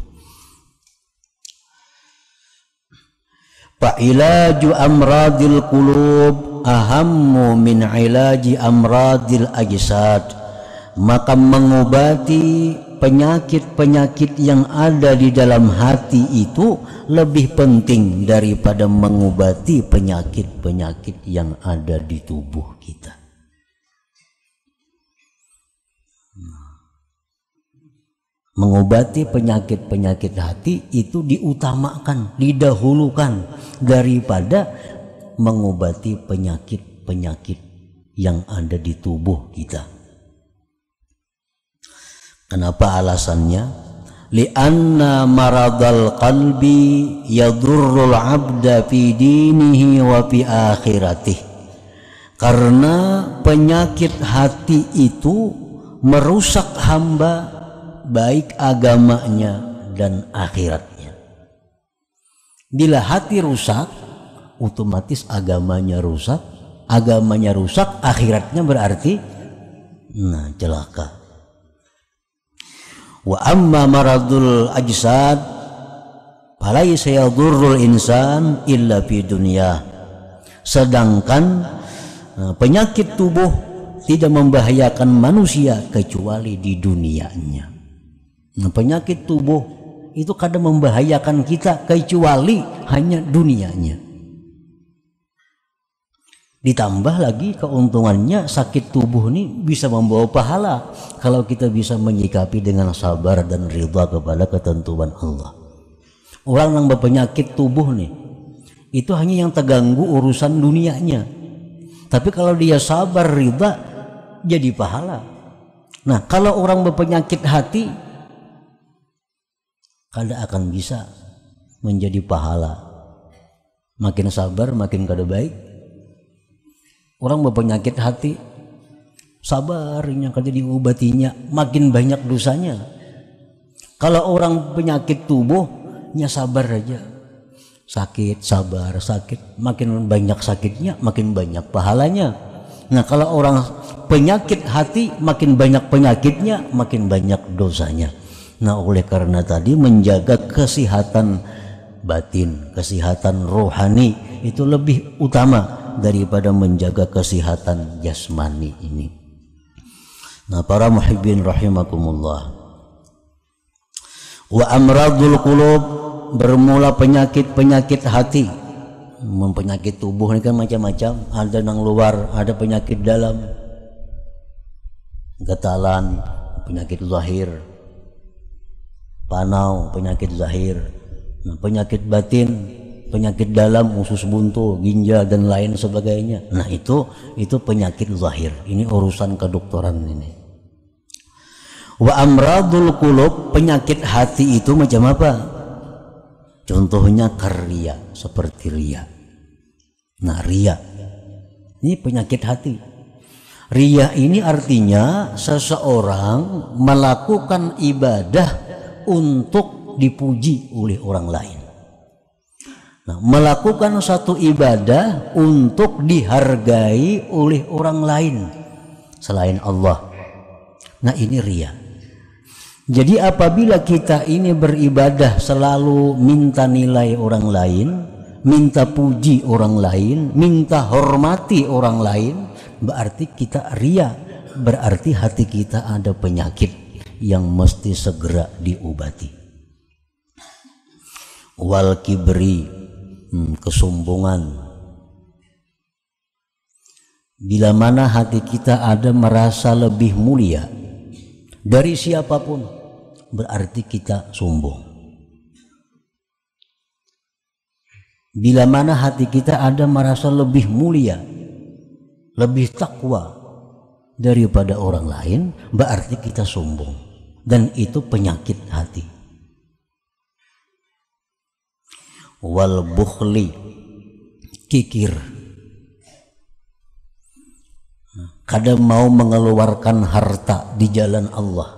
Fa'ilaju amradil qulub ahammu min ilaji amradil ajsad. Maka mengobati penyakit-penyakit yang ada di dalam hati itu lebih penting daripada mengobati penyakit-penyakit yang ada di tubuh kita. Mengobati penyakit-penyakit hati itu diutamakan, didahulukan daripada mengobati penyakit-penyakit yang ada di tubuh kita. Kenapa alasannya? Li'anna maradal qalbi yadurrul abda fi dinihi wa fi akhiratih. Karena penyakit hati itu merusak hamba baik agamanya dan akhiratnya. Bila hati rusak, otomatis agamanya rusak, akhiratnya berarti celaka. Wa amma maradul ajsad falaysa yadurrul insan illa fi dunya. Sedangkan penyakit tubuh tidak membahayakan manusia kecuali di dunianya. Penyakit tubuh itu kadang membahayakan kita kecuali hanya dunianya. Ditambah lagi keuntungannya, sakit tubuh ini bisa membawa pahala kalau kita bisa menyikapi dengan sabar dan ridha kepada ketentuan Allah. Orang yang berpenyakit tubuh nih, itu hanya yang terganggu urusan dunianya. Tapi kalau dia sabar ridha, jadi pahala. Nah, kalau orang berpenyakit hati, kada akan bisa menjadi pahala. Makin sabar, makin kada baik. Orang berpenyakit hati, sabarnya kada diobatinya, makin banyak dosanya. Kalau orang penyakit tubuhnya sabar aja, sakit, sabar, sakit, makin banyak sakitnya, makin banyak pahalanya. Nah, kalau orang penyakit hati, makin banyak penyakitnya, makin banyak dosanya. Nah, oleh karena tadi menjaga kesehatan batin, kesehatan rohani itu lebih utama daripada menjaga kesehatan jasmani ini. Nah, para muhibbin rahimakumullah. Wa amradul qulub, bermula penyakit-penyakit hati. Penyakit tubuh ini kan macam-macam, ada yang luar, ada penyakit dalam, getalan, penyakit zahir, panau, penyakit zahir. Nah, penyakit batin, penyakit dalam, usus buntu, ginjal dan lain sebagainya. Nah, itu penyakit zahir. Ini urusan kedokteran ini. Wa amradul qulub, penyakit hati itu macam apa? Contohnya ria, seperti ria. Nah, ria ini penyakit hati. Ria ini artinya seseorang melakukan ibadah untuk dipuji oleh orang lain. Nah, melakukan satu ibadah untuk dihargai oleh orang lain selain Allah. Nah, ini ria. Jadi apabila kita ini beribadah selalu minta nilai orang lain, minta puji orang lain, minta hormati orang lain, berarti kita ria, berarti hati kita ada penyakit yang mesti segera diobati. Wal kibri, kesombongan. Bila mana hati kita ada merasa lebih mulia dari siapapun, berarti kita sombong. Bila mana hati kita ada merasa lebih mulia, lebih takwa daripada orang lain, berarti kita sombong, dan itu penyakit hati. Wal bukhli, kikir, kadang mau mengeluarkan harta di jalan Allah.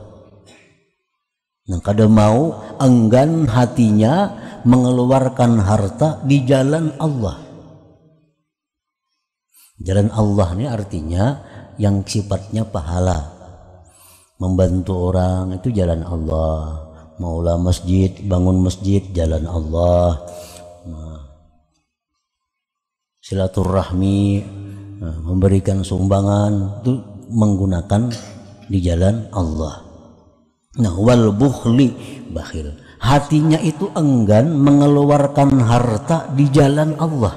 Nah, kadang mau enggan hatinya mengeluarkan harta di jalan Allah. Jalan Allah ini artinya yang sifatnya pahala. Membantu orang itu jalan Allah. Maulah masjid, bangun masjid, jalan Allah. Silaturahmi, memberikan sumbangan itu menggunakan di jalan Allah. Nah, wal bukhli, bakhil. Hatinya itu enggan mengeluarkan harta di jalan Allah.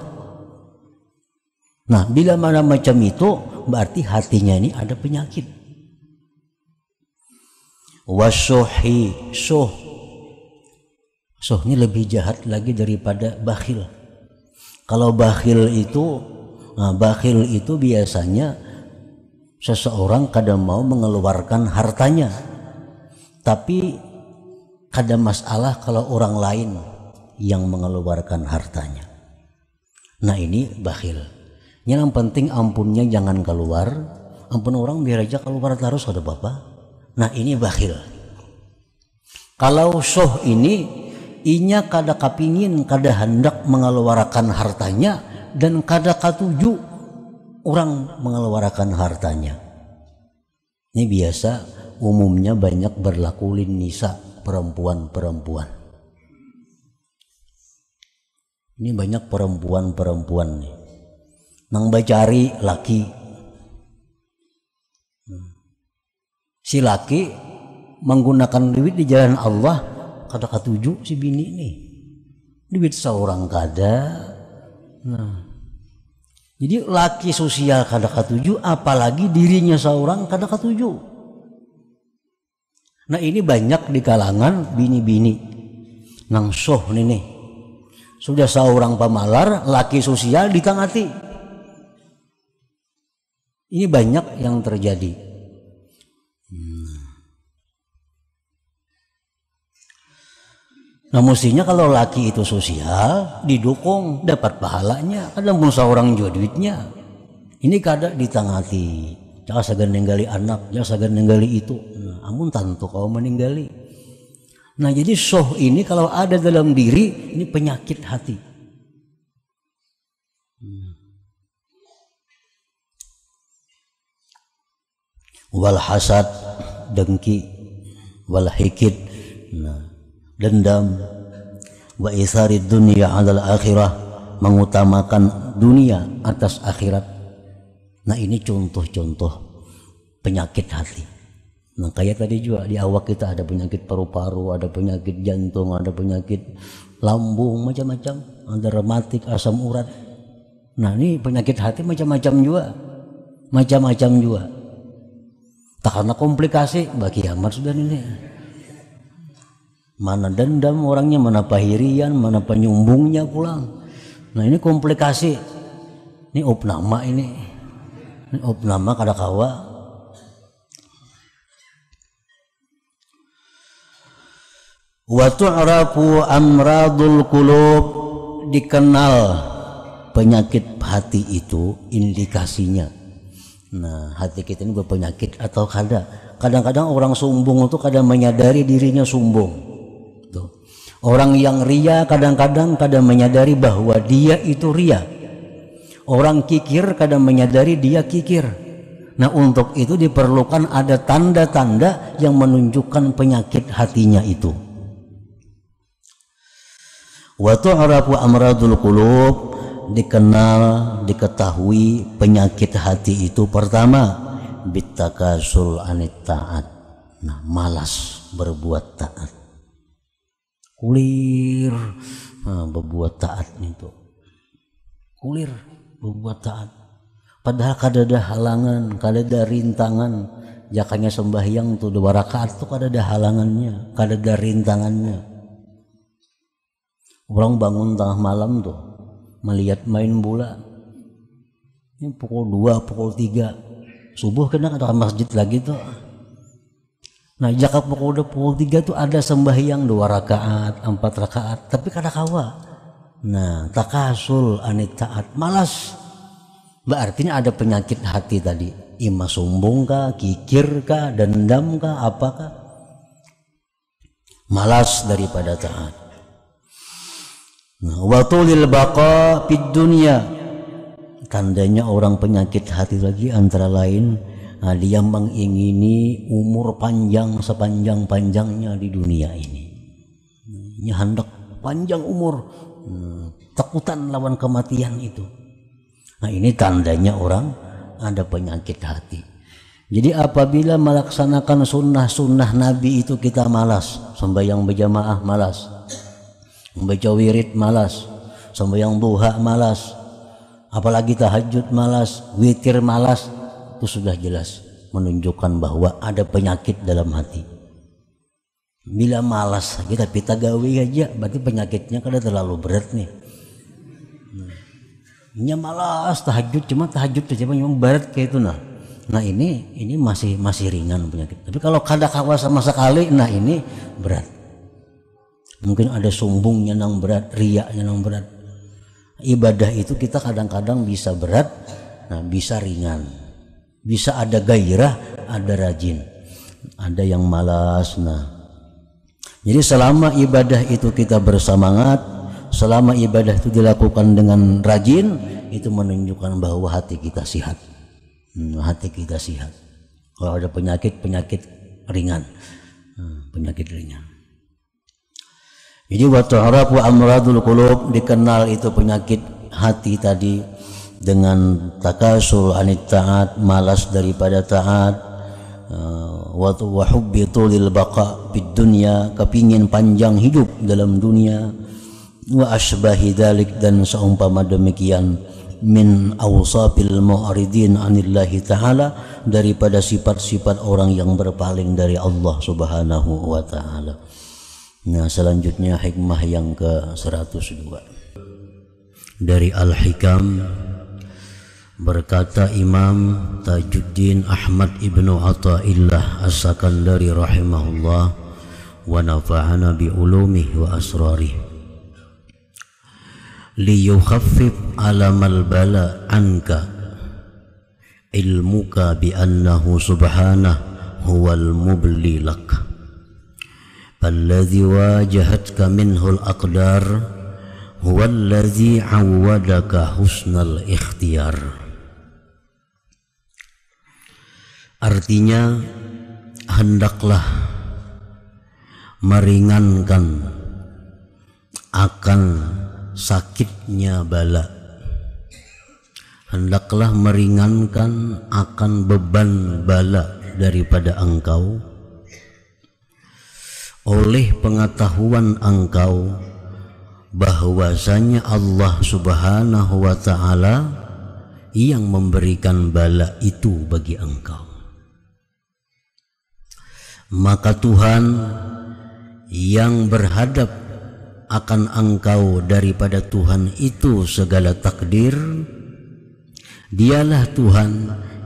Nah, bila mana macam itu berarti hatinya ini ada penyakit. Wasyuhi, syuh ini lebih jahat lagi daripada bakhil. Kalau bakhil itu biasanya seseorang kadang mau mengeluarkan hartanya, tapi ada masalah kalau orang lain yang mengeluarkan hartanya. Nah, ini bakhil. Yang penting ampunnya jangan keluar, ampun orang biar aja keluar terus ada bapak. Nah, ini bakhil. Kalau syuh ini inya kada kapingin, kada hendak mengeluarkan hartanya, dan kada katuju orang mengeluarkan hartanya. Ini biasa umumnya banyak berlaku lin nisa, perempuan-perempuan. Ini banyak perempuan-perempuan nih nang bacari laki. Si laki menggunakan duit di jalan Allah kada katuju si bini nih. Duit seorang kada. Nah, jadi laki sosial kada katuju, apalagi dirinya seorang kada katuju. Nah, ini banyak di kalangan bini-bini nang soh nih. Sudah seorang pamalar, laki sosial ditangati. Ini banyak yang terjadi. Nah, mestinya kalau laki itu sosial, didukung, dapat pahalanya. Kadang pun seorang jual duitnya. Ini kada ditangati. Jangan segan ninggali anak, jangan segan ninggali itu. Nah, amun tantu kau meninggali. Nah, jadi soh ini kalau ada dalam diri, ini penyakit hati. Wal hasad, dengki, wal hikid, nah, dendam, wa isarid dunya 'alal akhirah, mengutamakan dunia atas akhirat. Nah, ini contoh-contoh penyakit hati. Nah, kayak tadi juga di awak kita ada penyakit paru-paru, ada penyakit jantung, ada penyakit lambung, macam-macam, ada rematik, asam urat. Nah, ini penyakit hati macam-macam juga, macam-macam juga. Tak karena komplikasi bagi kiamat sudah ini. Mana dendam orangnya, mana pahirian, mana penyumbungnya pulang. Nah, ini komplikasi. Ini opnama ini. Ini opnama kada kawa. Wa tu'rafu amradul qulub, dikenal penyakit hati itu indikasinya. Nah, hati kita ini berpenyakit atau kada. Kadang-kadang orang sombong itu kadang menyadari dirinya sombong. Tuh. Orang yang ria kadang-kadang menyadari bahwa dia itu ria. Orang kikir kadang menyadari dia kikir. Nah, untuk itu diperlukan ada tanda-tanda yang menunjukkan penyakit hatinya itu. Wa tu'rafu amradul qulub, dikenal, diketahui penyakit hati itu pertama bitakasul anit taat. Nah, malas berbuat taat, kulir berbuat taat itu, kulir berbuat taat. Padahal kada ada halangan, kada ada rintangan. Jakanya sembahyang tuh 2 rakaat tuh kada ada halangannya, kada ada rintangannya. Orang bangun tengah malam tuh melihat main bola, ini pukul 2, pukul 3 subuh kena ke masjid lagi tuh. Nah, jika pukul 3 tuh ada sembahyang 2 rakaat, 4 rakaat, tapi kada kawa. Nah, takasul anit taat, malas. Berarti ada penyakit hati tadi. Ima sombong kah, kikir kah, dendam kah, apakah? Malas daripada taat. Nah, wa tulil baqa fid dunya, tandanya orang penyakit hati lagi antara lain, nah, dia mengingini umur panjang sepanjang-panjangnya di dunia ini. Ini hendak panjang umur, takutan lawan kematian itu. Nah, ini tandanya orang ada penyakit hati. Jadi apabila melaksanakan sunnah-sunnah Nabi itu kita malas, sembahyang berjamaah malas, membaca wirid malas, sembahyang duha malas, apalagi tahajud malas, witir malas, itu sudah jelas menunjukkan bahwa ada penyakit dalam hati. Bila malas kita pita gawe aja, berarti penyakitnya kada terlalu berat nih. Nya malas tahajud, cuma tahajud cuma berat kayak itu nah. Nah ini masih ringan penyakit. Tapi kalau kada kawa sama sekali, nah ini berat. Mungkin ada sombongnya nang berat, riaknya nang berat. Ibadah itu kita kadang-kadang bisa berat, nah bisa ringan, bisa ada gairah, ada rajin, ada yang malas. Nah, jadi selama ibadah itu kita bersemangat, selama ibadah itu dilakukan dengan rajin, itu menunjukkan bahwa hati kita sehat. Hati kita sehat. Kalau ada penyakit ringan, penyakit ringan. Jadi wa tu'rafu amradul qulub, dikenal itu penyakit hati tadi dengan takasul anit taat, malas daripada taat, wa hubbi tulil baqa fid dunya, kepingin panjang hidup dalam dunia, wa asbahi dzalik, dan seumpama demikian min awsafil mu'ridin anillahi ta'ala, daripada sifat-sifat orang yang berpaling dari Allah subhanahu wa ta'ala. Nah selanjutnya hikmah yang ke-102 dari Al-Hikam, berkata Imam Tajuddin Ahmad ibnu Athaillah As-Sakandari rahimahullah wa nafa'ana bi ulumihi wa asrarihi, liyukhaffif alamal bala anka ilmuka bi annahu subhanahu huwal mubli lak, alladhi wajahatka minhul aqdar huwallazi awwadaka husnal ikhtiyar. Artinya, hendaklah meringankan akan sakitnya bala, hendaklah meringankan akan beban bala daripada engkau oleh pengetahuan engkau bahwasanya Allah subhanahu wa ta'ala yang memberikan bala itu bagi engkau. Maka Tuhan yang berhadap akan engkau daripada Tuhan itu segala takdir, dialah Tuhan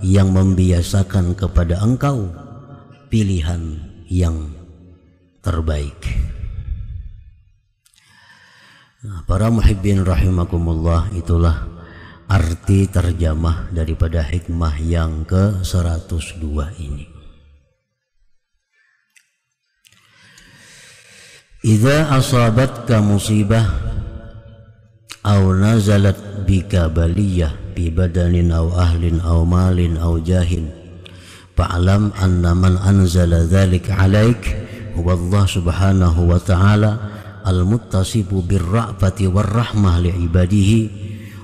yang membiasakan kepada engkau pilihan yang terbaik. Nah, para muhibbin rahimakumullah, itulah arti terjemah daripada hikmah yang ke-102 ini. Idza asabatka musibah aw nazalat bika baliyah bi badanin aw ahlin aw malin aw jahin, fa'lam anna man anzala dzalika 'alaik huwa Allah subhanahu wa ta'ala al-muttasifu bir-ra'fati war-rahmah li ibadihi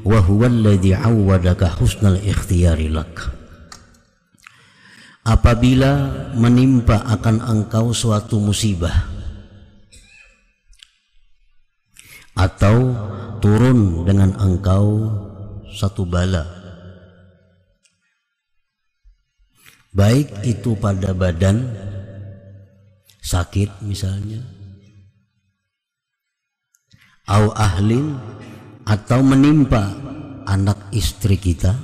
wa huwa alladhi 'awwadaka husnal ikhtiyari lak. Apabila menimpa akan engkau suatu musibah atau turun dengan engkau satu bala, baik itu pada badan sakit misalnya, au ahlin, atau menimpa anak istri kita,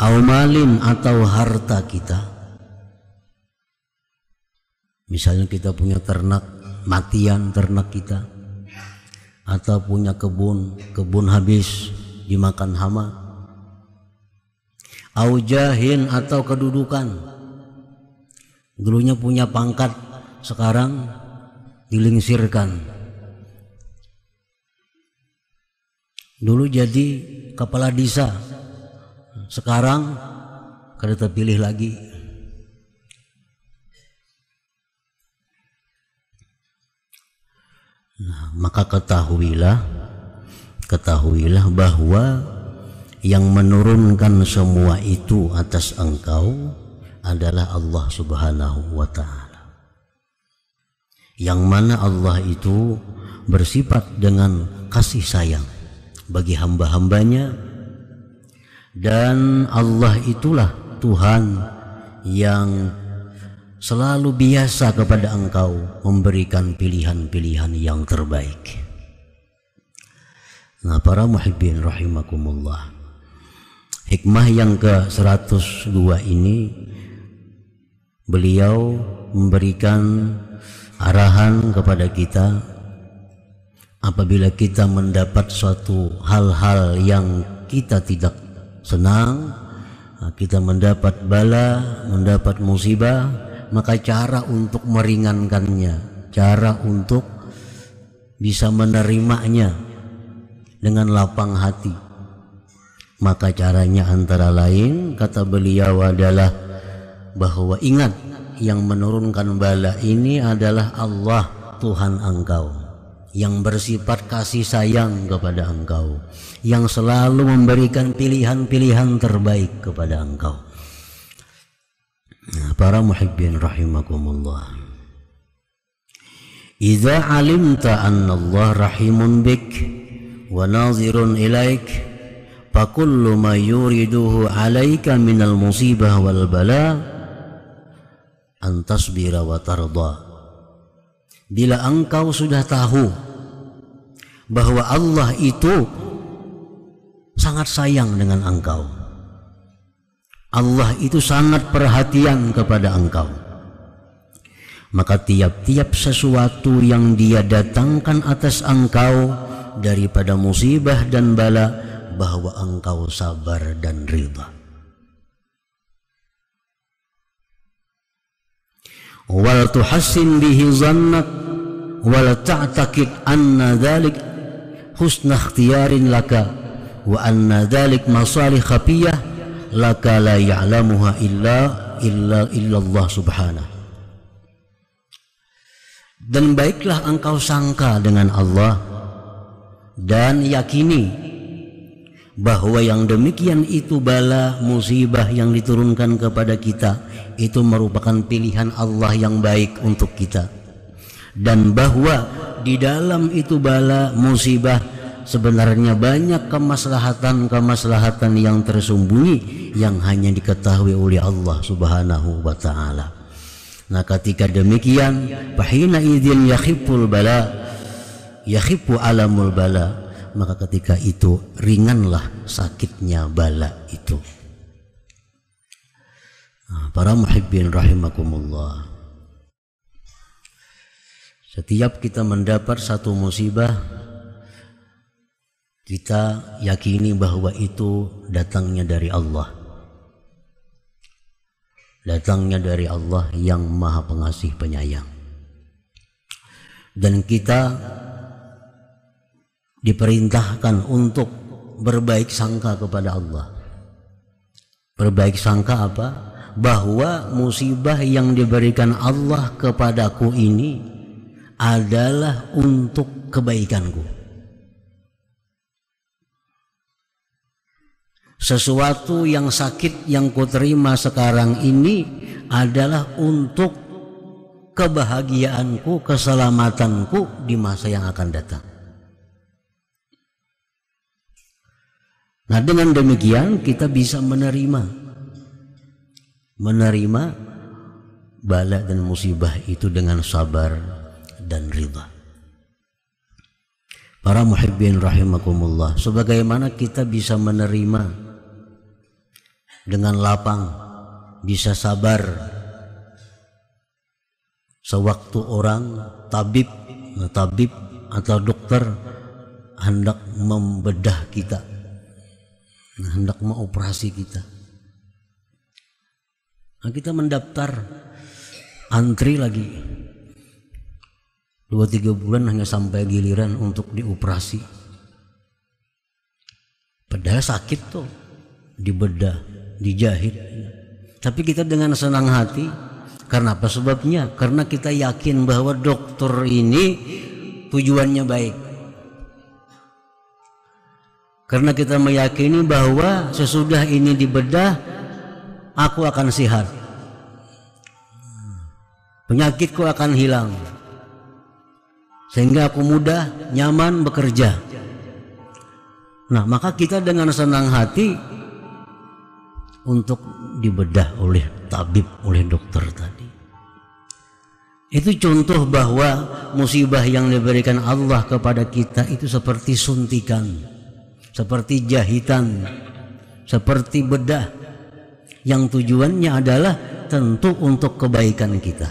au malin, atau harta kita. Misalnya kita punya ternak, matian ternak kita, atau punya kebun habis dimakan hama, au jahin, atau kedudukan, dulunya punya pangkat sekarang dilingsirkan, dulu jadi kepala desa sekarang kada terpilih lagi. Nah, maka ketahuilah bahwa yang menurunkan semua itu atas engkau adalah Allah Subhanahu wa ta'ala, yang mana Allah itu bersifat dengan kasih sayang bagi hamba-hambanya, dan Allah itulah Tuhan yang selalu biasa kepada engkau memberikan pilihan-pilihan yang terbaik. Nah, para muhibbin rahimakumullah, hikmah yang ke-102 ini beliau memberikan arahan kepada kita apabila kita mendapat suatu hal-hal yang kita tidak senang, kita mendapat bala, mendapat musibah, maka cara untuk meringankannya, cara untuk bisa menerimanya dengan lapang hati, maka caranya antara lain, kata beliau, adalah bahwa ingat, yang menurunkan bala ini adalah Allah Tuhan engkau, yang bersifat kasih sayang kepada engkau, yang selalu memberikan pilihan-pilihan terbaik kepada engkau. Nah, para muhibbin rahimakumullah, idza alimta anna Allah rahimun bik wa nazirun ilaik fa kullu ma yuriduhu alaika minal musibah wal bala an tasbira wa tarda. Bila engkau sudah tahu bahwa Allah itu sangat sayang dengan engkau, Allah itu sangat perhatian kepada engkau, maka tiap-tiap sesuatu yang Dia datangkan atas engkau daripada musibah dan bala, bahwa engkau sabar dan ridha. Wal tuhassin bihi zannak wal ta'taqid anna dzalik husna ikhtiyarin laka wa anna dzalik masalih khafiyah laka la ya'lamuha illa Allah subhanahu. Dan baiklah engkau sangka dengan Allah dan yakini bahwa yang demikian itu bala musibah yang diturunkan kepada kita itu merupakan pilihan Allah yang baik untuk kita, dan bahwa di dalam itu bala musibah sebenarnya banyak kemaslahatan yang tersembunyi yang hanya diketahui oleh Allah Subhanahu wa ta'ala. Nah, ketika demikian, fahina idzin yakhiful bala yakhifu alamul bala, maka ketika itu ringanlah sakitnya bala itu. Nah, para muhibbin rahimakumullah, setiap kita mendapat satu musibah, kita yakini bahwa itu datangnya dari Allah, datangnya dari Allah yang Maha Pengasih Penyayang, dan kita diperintahkan untuk berbaik sangka kepada Allah. Berbaik sangka apa? Bahwa musibah yang diberikan Allah kepadaku ini adalah untuk kebaikanku. Sesuatu yang sakit yang kuterima sekarang ini adalah untuk kebahagiaanku, keselamatanku di masa yang akan datang. Nah, dengan demikian kita bisa menerima bala dan musibah itu dengan sabar dan ridha. Para muhibbin rahimakumullah, sebagaimana kita bisa menerima dengan lapang, bisa sabar sewaktu orang tabib atau dokter hendak membedah kita, hendak mengoperasi kita. Nah, kita mendaftar, antri lagi 2-3 bulan hanya sampai giliran untuk dioperasi. Padahal sakit tuh, dibedah, dijahit. Tapi kita dengan senang hati. Karena apa sebabnya? Karena kita yakin bahwa dokter ini tujuannya baik. Karena kita meyakini bahwa sesudah ini dibedah, aku akan sehat, penyakitku akan hilang, sehingga aku mudah, nyaman bekerja. Nah, maka kita dengan senang hati untuk dibedah oleh tabib, oleh dokter tadi. Itu contoh bahwa musibah yang diberikan Allah kepada kita itu seperti suntikan, seperti jahitan, seperti bedah, yang tujuannya adalah tentu untuk kebaikan kita.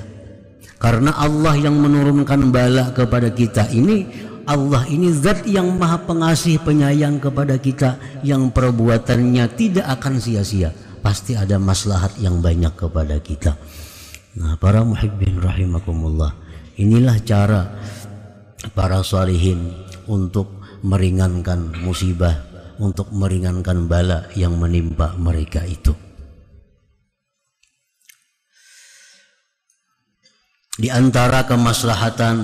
Karena Allah yang menurunkan bala kepada kita ini, Allah ini zat yang maha pengasih penyayang kepada kita, yang perbuatannya tidak akan sia-sia, pasti ada maslahat yang banyak kepada kita. Nah, para muhibbin rahimakumullah, inilah cara para salihin untuk meringankan musibah, untuk meringankan bala yang menimpa mereka itu. Di antara kemaslahatan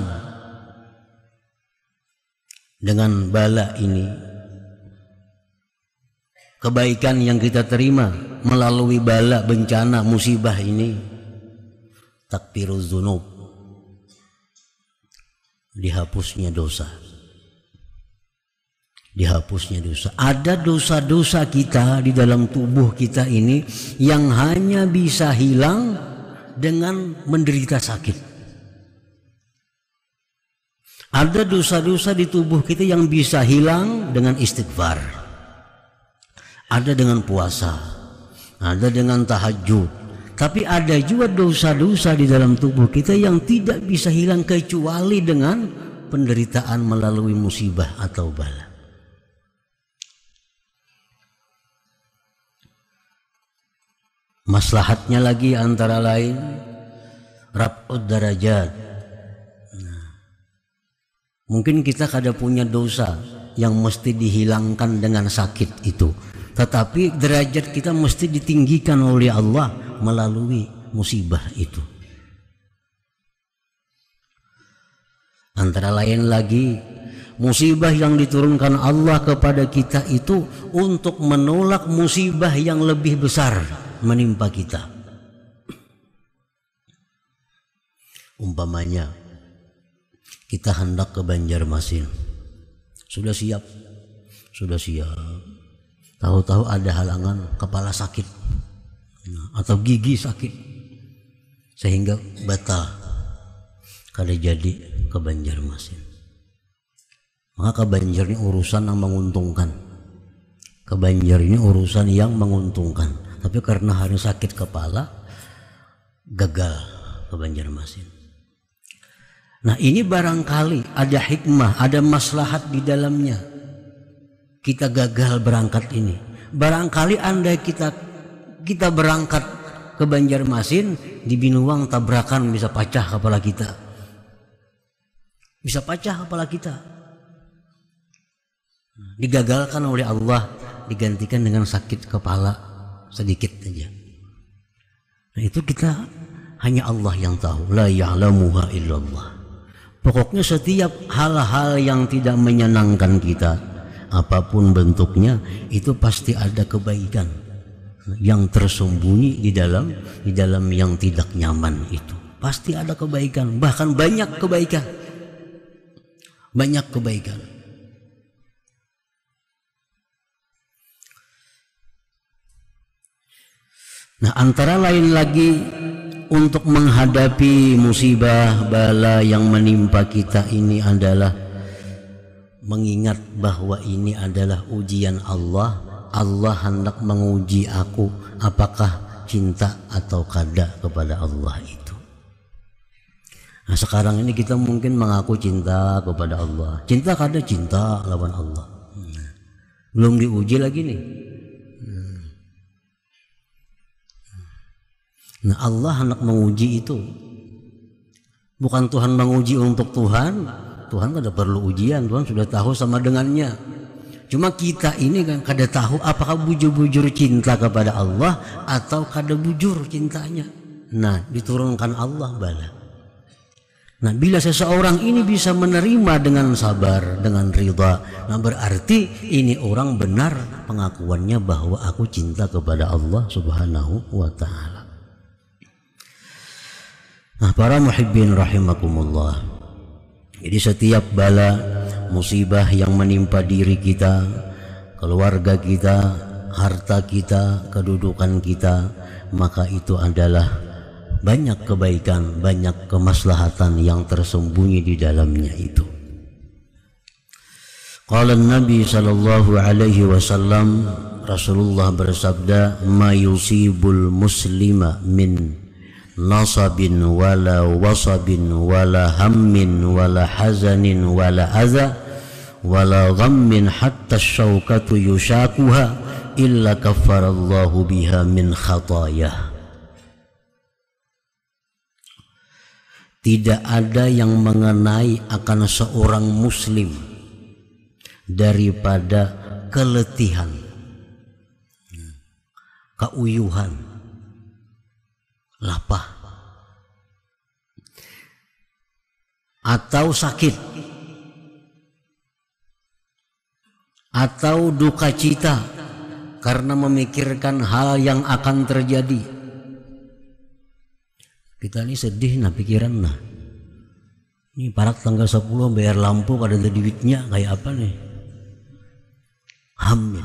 dengan bala ini, kebaikan yang kita terima melalui bala, bencana, musibah ini, takfiruz dzunub, dihapusnya dosa. Dihapusnya dosa. Ada dosa-dosa kita di dalam tubuh kita ini yang hanya bisa hilang dengan menderita sakit. Ada dosa-dosa di tubuh kita yang bisa hilang dengan istighfar, ada dengan puasa, ada dengan tahajud. Tapi ada juga dosa-dosa di dalam tubuh kita yang tidak bisa hilang kecuali dengan penderitaan melalui musibah atau bala. Maslahatnya lagi antara lain raf'ud darajat. Mungkin kita kada punya dosa yang mesti dihilangkan dengan sakit itu, tetapi derajat kita mesti ditinggikan oleh Allah melalui musibah itu. Antara lain lagi musibah yang diturunkan Allah kepada kita itu untuk menolak musibah yang lebih besar menimpa kita. Umpamanya kita hendak ke Banjarmasin, sudah siap, tahu-tahu ada halangan, kepala sakit atau gigi sakit, sehingga batal, kada jadi ke Banjarmasin. Maka ke Banjar ini urusan yang menguntungkan, ke Banjar ini urusan yang menguntungkan. Tapi karena hari sakit kepala, gagal ke Banjarmasin. Nah, ini barangkali ada hikmah, ada maslahat di dalamnya. Kita gagal berangkat ini. Barangkali andai kita berangkat ke Banjarmasin, di Binuang tabrakan bisa pecah kepala kita. Bisa pecah kepala kita. Digagalkan oleh Allah, digantikan dengan sakit kepala sedikit saja. Nah, itu kita hanya Allah yang tahu, la ya'lamuha illallah. Pokoknya setiap hal-hal yang tidak menyenangkan kita, apapun bentuknya, itu pasti ada kebaikan yang tersembunyi di dalam yang tidak nyaman itu. Pasti ada kebaikan, bahkan banyak kebaikan. Banyak kebaikan. Nah, antara lain lagi untuk menghadapi musibah bala yang menimpa kita ini adalah mengingat bahwa ini adalah ujian Allah. Allah hendak menguji aku apakah cinta atau kada kepada Allah itu. Nah, sekarang ini kita mungkin mengaku cinta kepada Allah, cinta kada cinta lawan Allah. Belum diuji lagi nih. Nah, Allah hendak menguji itu. Bukan Tuhan menguji untuk Tuhan. Tuhan kada perlu ujian, Tuhan sudah tahu sama dengannya. Cuma kita ini kan kada tahu apakah bujur-bujur cinta kepada Allah atau kada bujur cintanya. Nah, diturunkan Allah bala. Nah, bila seseorang ini bisa menerima dengan sabar, dengan ridha, nah berarti ini orang benar pengakuannya bahwa aku cinta kepada Allah Subhanahu wa ta'ala. Nah, para muhibbin rahimakumullah. Jadi setiap bala, musibah yang menimpa diri kita, keluarga kita, harta kita, kedudukan kita, maka itu adalah banyak kebaikan, banyak kemaslahatan yang tersembunyi di dalamnya itu. Qala Nabi sallallahu alaihi wasallam, Rasulullah bersabda, "Ma yusibul muslima min nasabin wala wasabin wala hammin wala hazanin wala adza wala ghammin hatta syaukatu yushakuha illa kaffarallahu biha min khatayah." Tidak ada yang mengenai akan seorang muslim daripada keletihan, keuyuhan, lapah, atau sakit, atau duka cita karena memikirkan hal yang akan terjadi. Kita ini sedih nah pikiran nah. Ini parak tanggal 10 bayar lampu pada ada duitnya kayak apa nih? Hamil.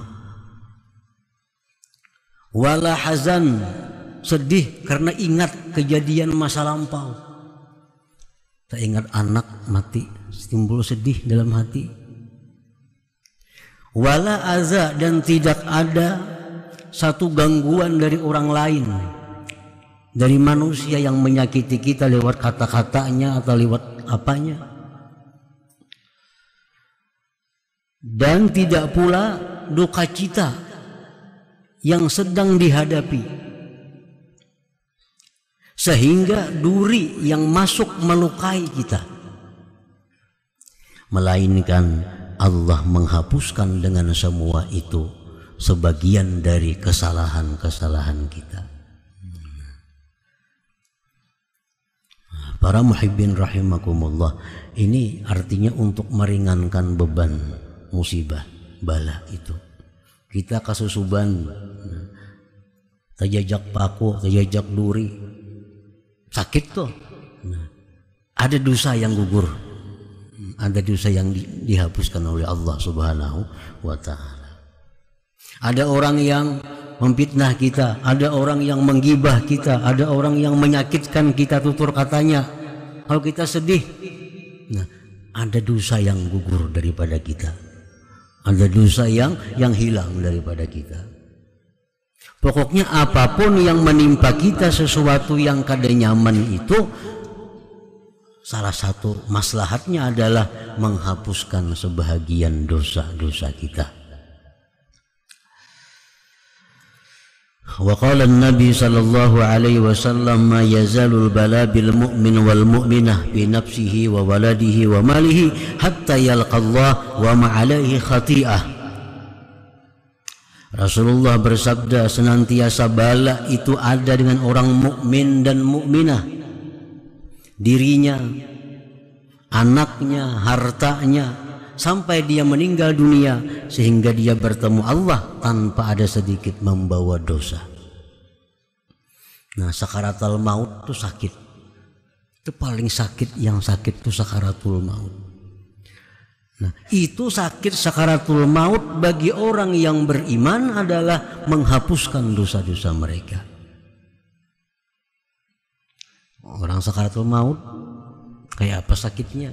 Wala hazan, sedih karena ingat kejadian masa lampau. Tak ingat anak mati, timbul sedih dalam hati. Wala aza, dan tidak ada satu gangguan dari orang lain, dari manusia yang menyakiti kita lewat kata-katanya atau lewat apanya. Dan tidak pula duka cita yang sedang dihadapi, sehingga duri yang masuk melukai kita, melainkan Allah menghapuskan dengan semua itu sebagian dari kesalahan-kesalahan kita. Para muhibbin rahimakumullah, ini artinya untuk meringankan beban musibah, bala itu. Kita kasusuban, terjajak paku, terjajak duri, sakit tuh. Ada dosa yang gugur, ada dosa yang dihapuskan oleh Allah Subhanahu wa ta'ala. Ada orang yang memfitnah kita, ada orang yang menggibah kita, ada orang yang menyakitkan kita tutur katanya. Kalau kita sedih, nah, ada dosa yang gugur daripada kita, ada dosa yang hilang daripada kita. Pokoknya apapun yang menimpa kita, sesuatu yang kada nyaman itu, salah satu maslahatnya adalah menghapuskan sebahagian dosa-dosa kita. Wa qala an-nabi sallallahu alaihi wasallam, ma yazalul bala bil mu'min wal mu'minah bi nafsihi wa waladihi wa malihi hatta yalqa Allah wa ma alaihi khati'ah. Rasulullah bersabda, senantiasa bala itu ada dengan orang mukmin dan mukminah, dirinya, anaknya, hartanya, sampai dia meninggal dunia, sehingga dia bertemu Allah tanpa ada sedikit membawa dosa. Nah, sakaratul maut itu sakit. Itu paling sakit, yang sakit itu sakaratul maut. Nah, itu sakit sakaratul maut bagi orang yang beriman adalah menghapuskan dosa-dosa mereka. Orang sakaratul maut kayak apa sakitnya?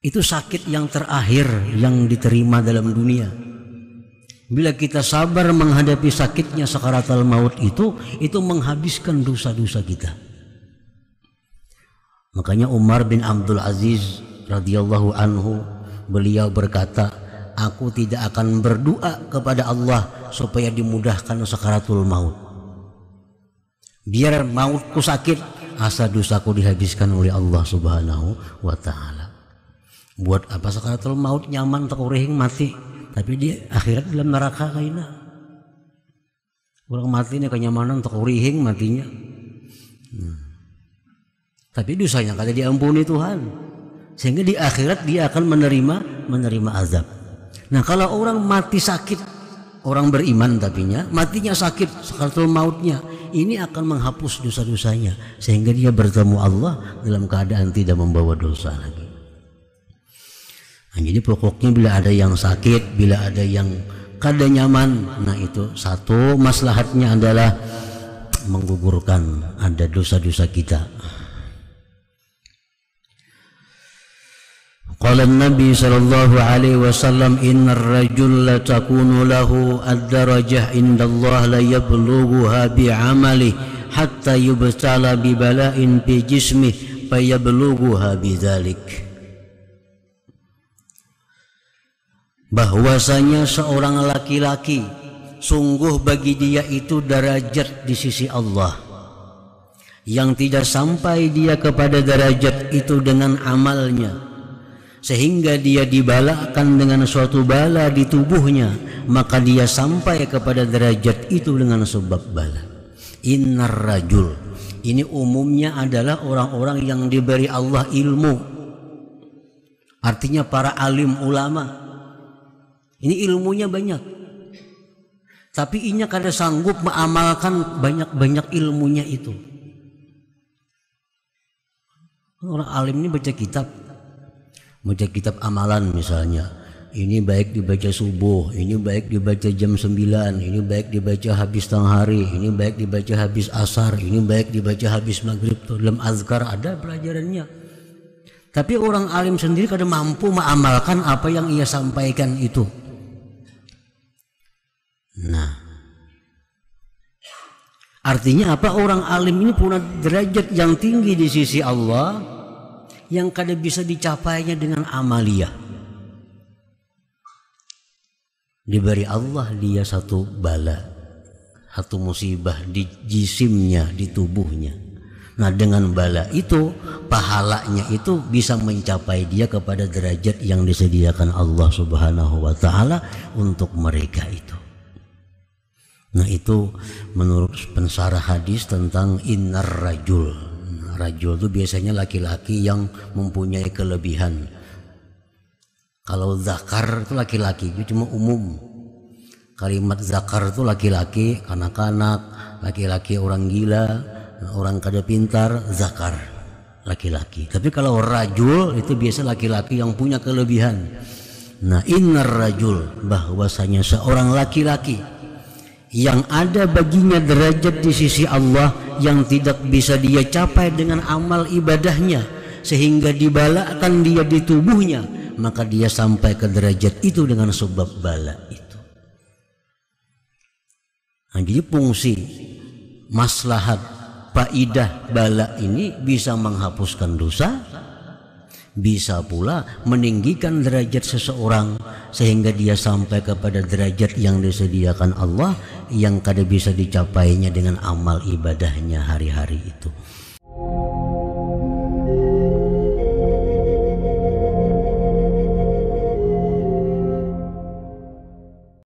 Itu sakit yang terakhir yang diterima dalam dunia. Bila kita sabar menghadapi sakitnya sakaratul maut itu menghabiskan dosa-dosa kita. Makanya Umar bin Abdul Aziz radhiyallahu anhu, beliau berkata, aku tidak akan berdoa kepada Allah supaya dimudahkan sakaratul maut. Biar mautku sakit, asa dosaku dihabiskan oleh Allah Subhanahu wa ta'ala. Buat apa sakaratul maut nyaman takurihing mati, tapi dia akhirat dalam neraka kaina. Orang mati ini kenyamanan takurihing matinya. tapi dosanya kada diampuni Tuhan, sehingga di akhirat dia akan menerima azab. Nah, kalau orang mati sakit, orang beriman tapinya matinya sakit sakaratul mautnya, ini akan menghapus dosa-dosanya sehingga dia bertemu Allah dalam keadaan tidak membawa dosa lagi. Nah, jadi pokoknya bila ada yang sakit, bila ada yang kada nyaman, nah itu satu maslahatnya adalah menggugurkan ada dosa-dosa kita. Qala Nabi sallallahu alaihi wasallam, innar rajul la takunu lahu ad-darajah indallah la yablughuha bi'amali hatta yubtala bi bala'in fi jismihi fayablughuha bidzalik. Bahwasanya seorang laki-laki sungguh bagi dia itu derajat di sisi Allah yang tidak sampai dia kepada derajat itu dengan amalnya, sehingga dia dibalakan dengan suatu bala di tubuhnya, maka dia sampai kepada derajat itu dengan sebab bala. Innar rajul, ini umumnya adalah orang-orang yang diberi Allah ilmu, artinya para alim ulama. Ini ilmunya banyak, tapi inya kada sanggup mengamalkan banyak-banyak ilmunya itu. Orang alim ini baca kitab amalan misalnya, ini baik dibaca subuh, ini baik dibaca jam 9, ini baik dibaca habis tengah hari, ini baik dibaca habis asar, ini baik dibaca habis maghrib. Dalam azkar ada pelajarannya, tapi orang alim sendiri kada mampu mengamalkan apa yang ia sampaikan itu. Nah, artinya apa? Orang alim ini punya derajat yang tinggi di sisi Allah yang kada bisa dicapainya dengan amaliyah. Diberi Allah dia satu bala, satu musibah di jisimnya, di tubuhnya. Nah, dengan bala itu, pahalanya itu bisa mencapai dia kepada derajat yang disediakan Allah Subhanahu wa Ta'ala untuk mereka itu. Nah, itu menurut pensarah hadis tentang innar rajul. Rajul itu biasanya laki-laki yang mempunyai kelebihan. Kalau zakar itu laki-laki, itu cuma umum. Kalimat zakar itu laki-laki, kanak-kanak, laki-laki orang gila, orang kada pintar, zakar laki-laki. Tapi kalau rajul itu biasa laki-laki yang punya kelebihan. Nah, innar rajul, bahwasanya seorang laki-laki yang ada baginya derajat di sisi Allah yang tidak bisa dia capai dengan amal ibadahnya, sehingga dibalakan dia di tubuhnya, maka dia sampai ke derajat itu dengan sebab bala itu. Nah, jadi fungsi maslahat faidah bala ini bisa menghapuskan dosa, bisa pula meninggikan derajat seseorang sehingga dia sampai kepada derajat yang disediakan Allah yang kada bisa dicapainya dengan amal ibadahnya hari-hari itu.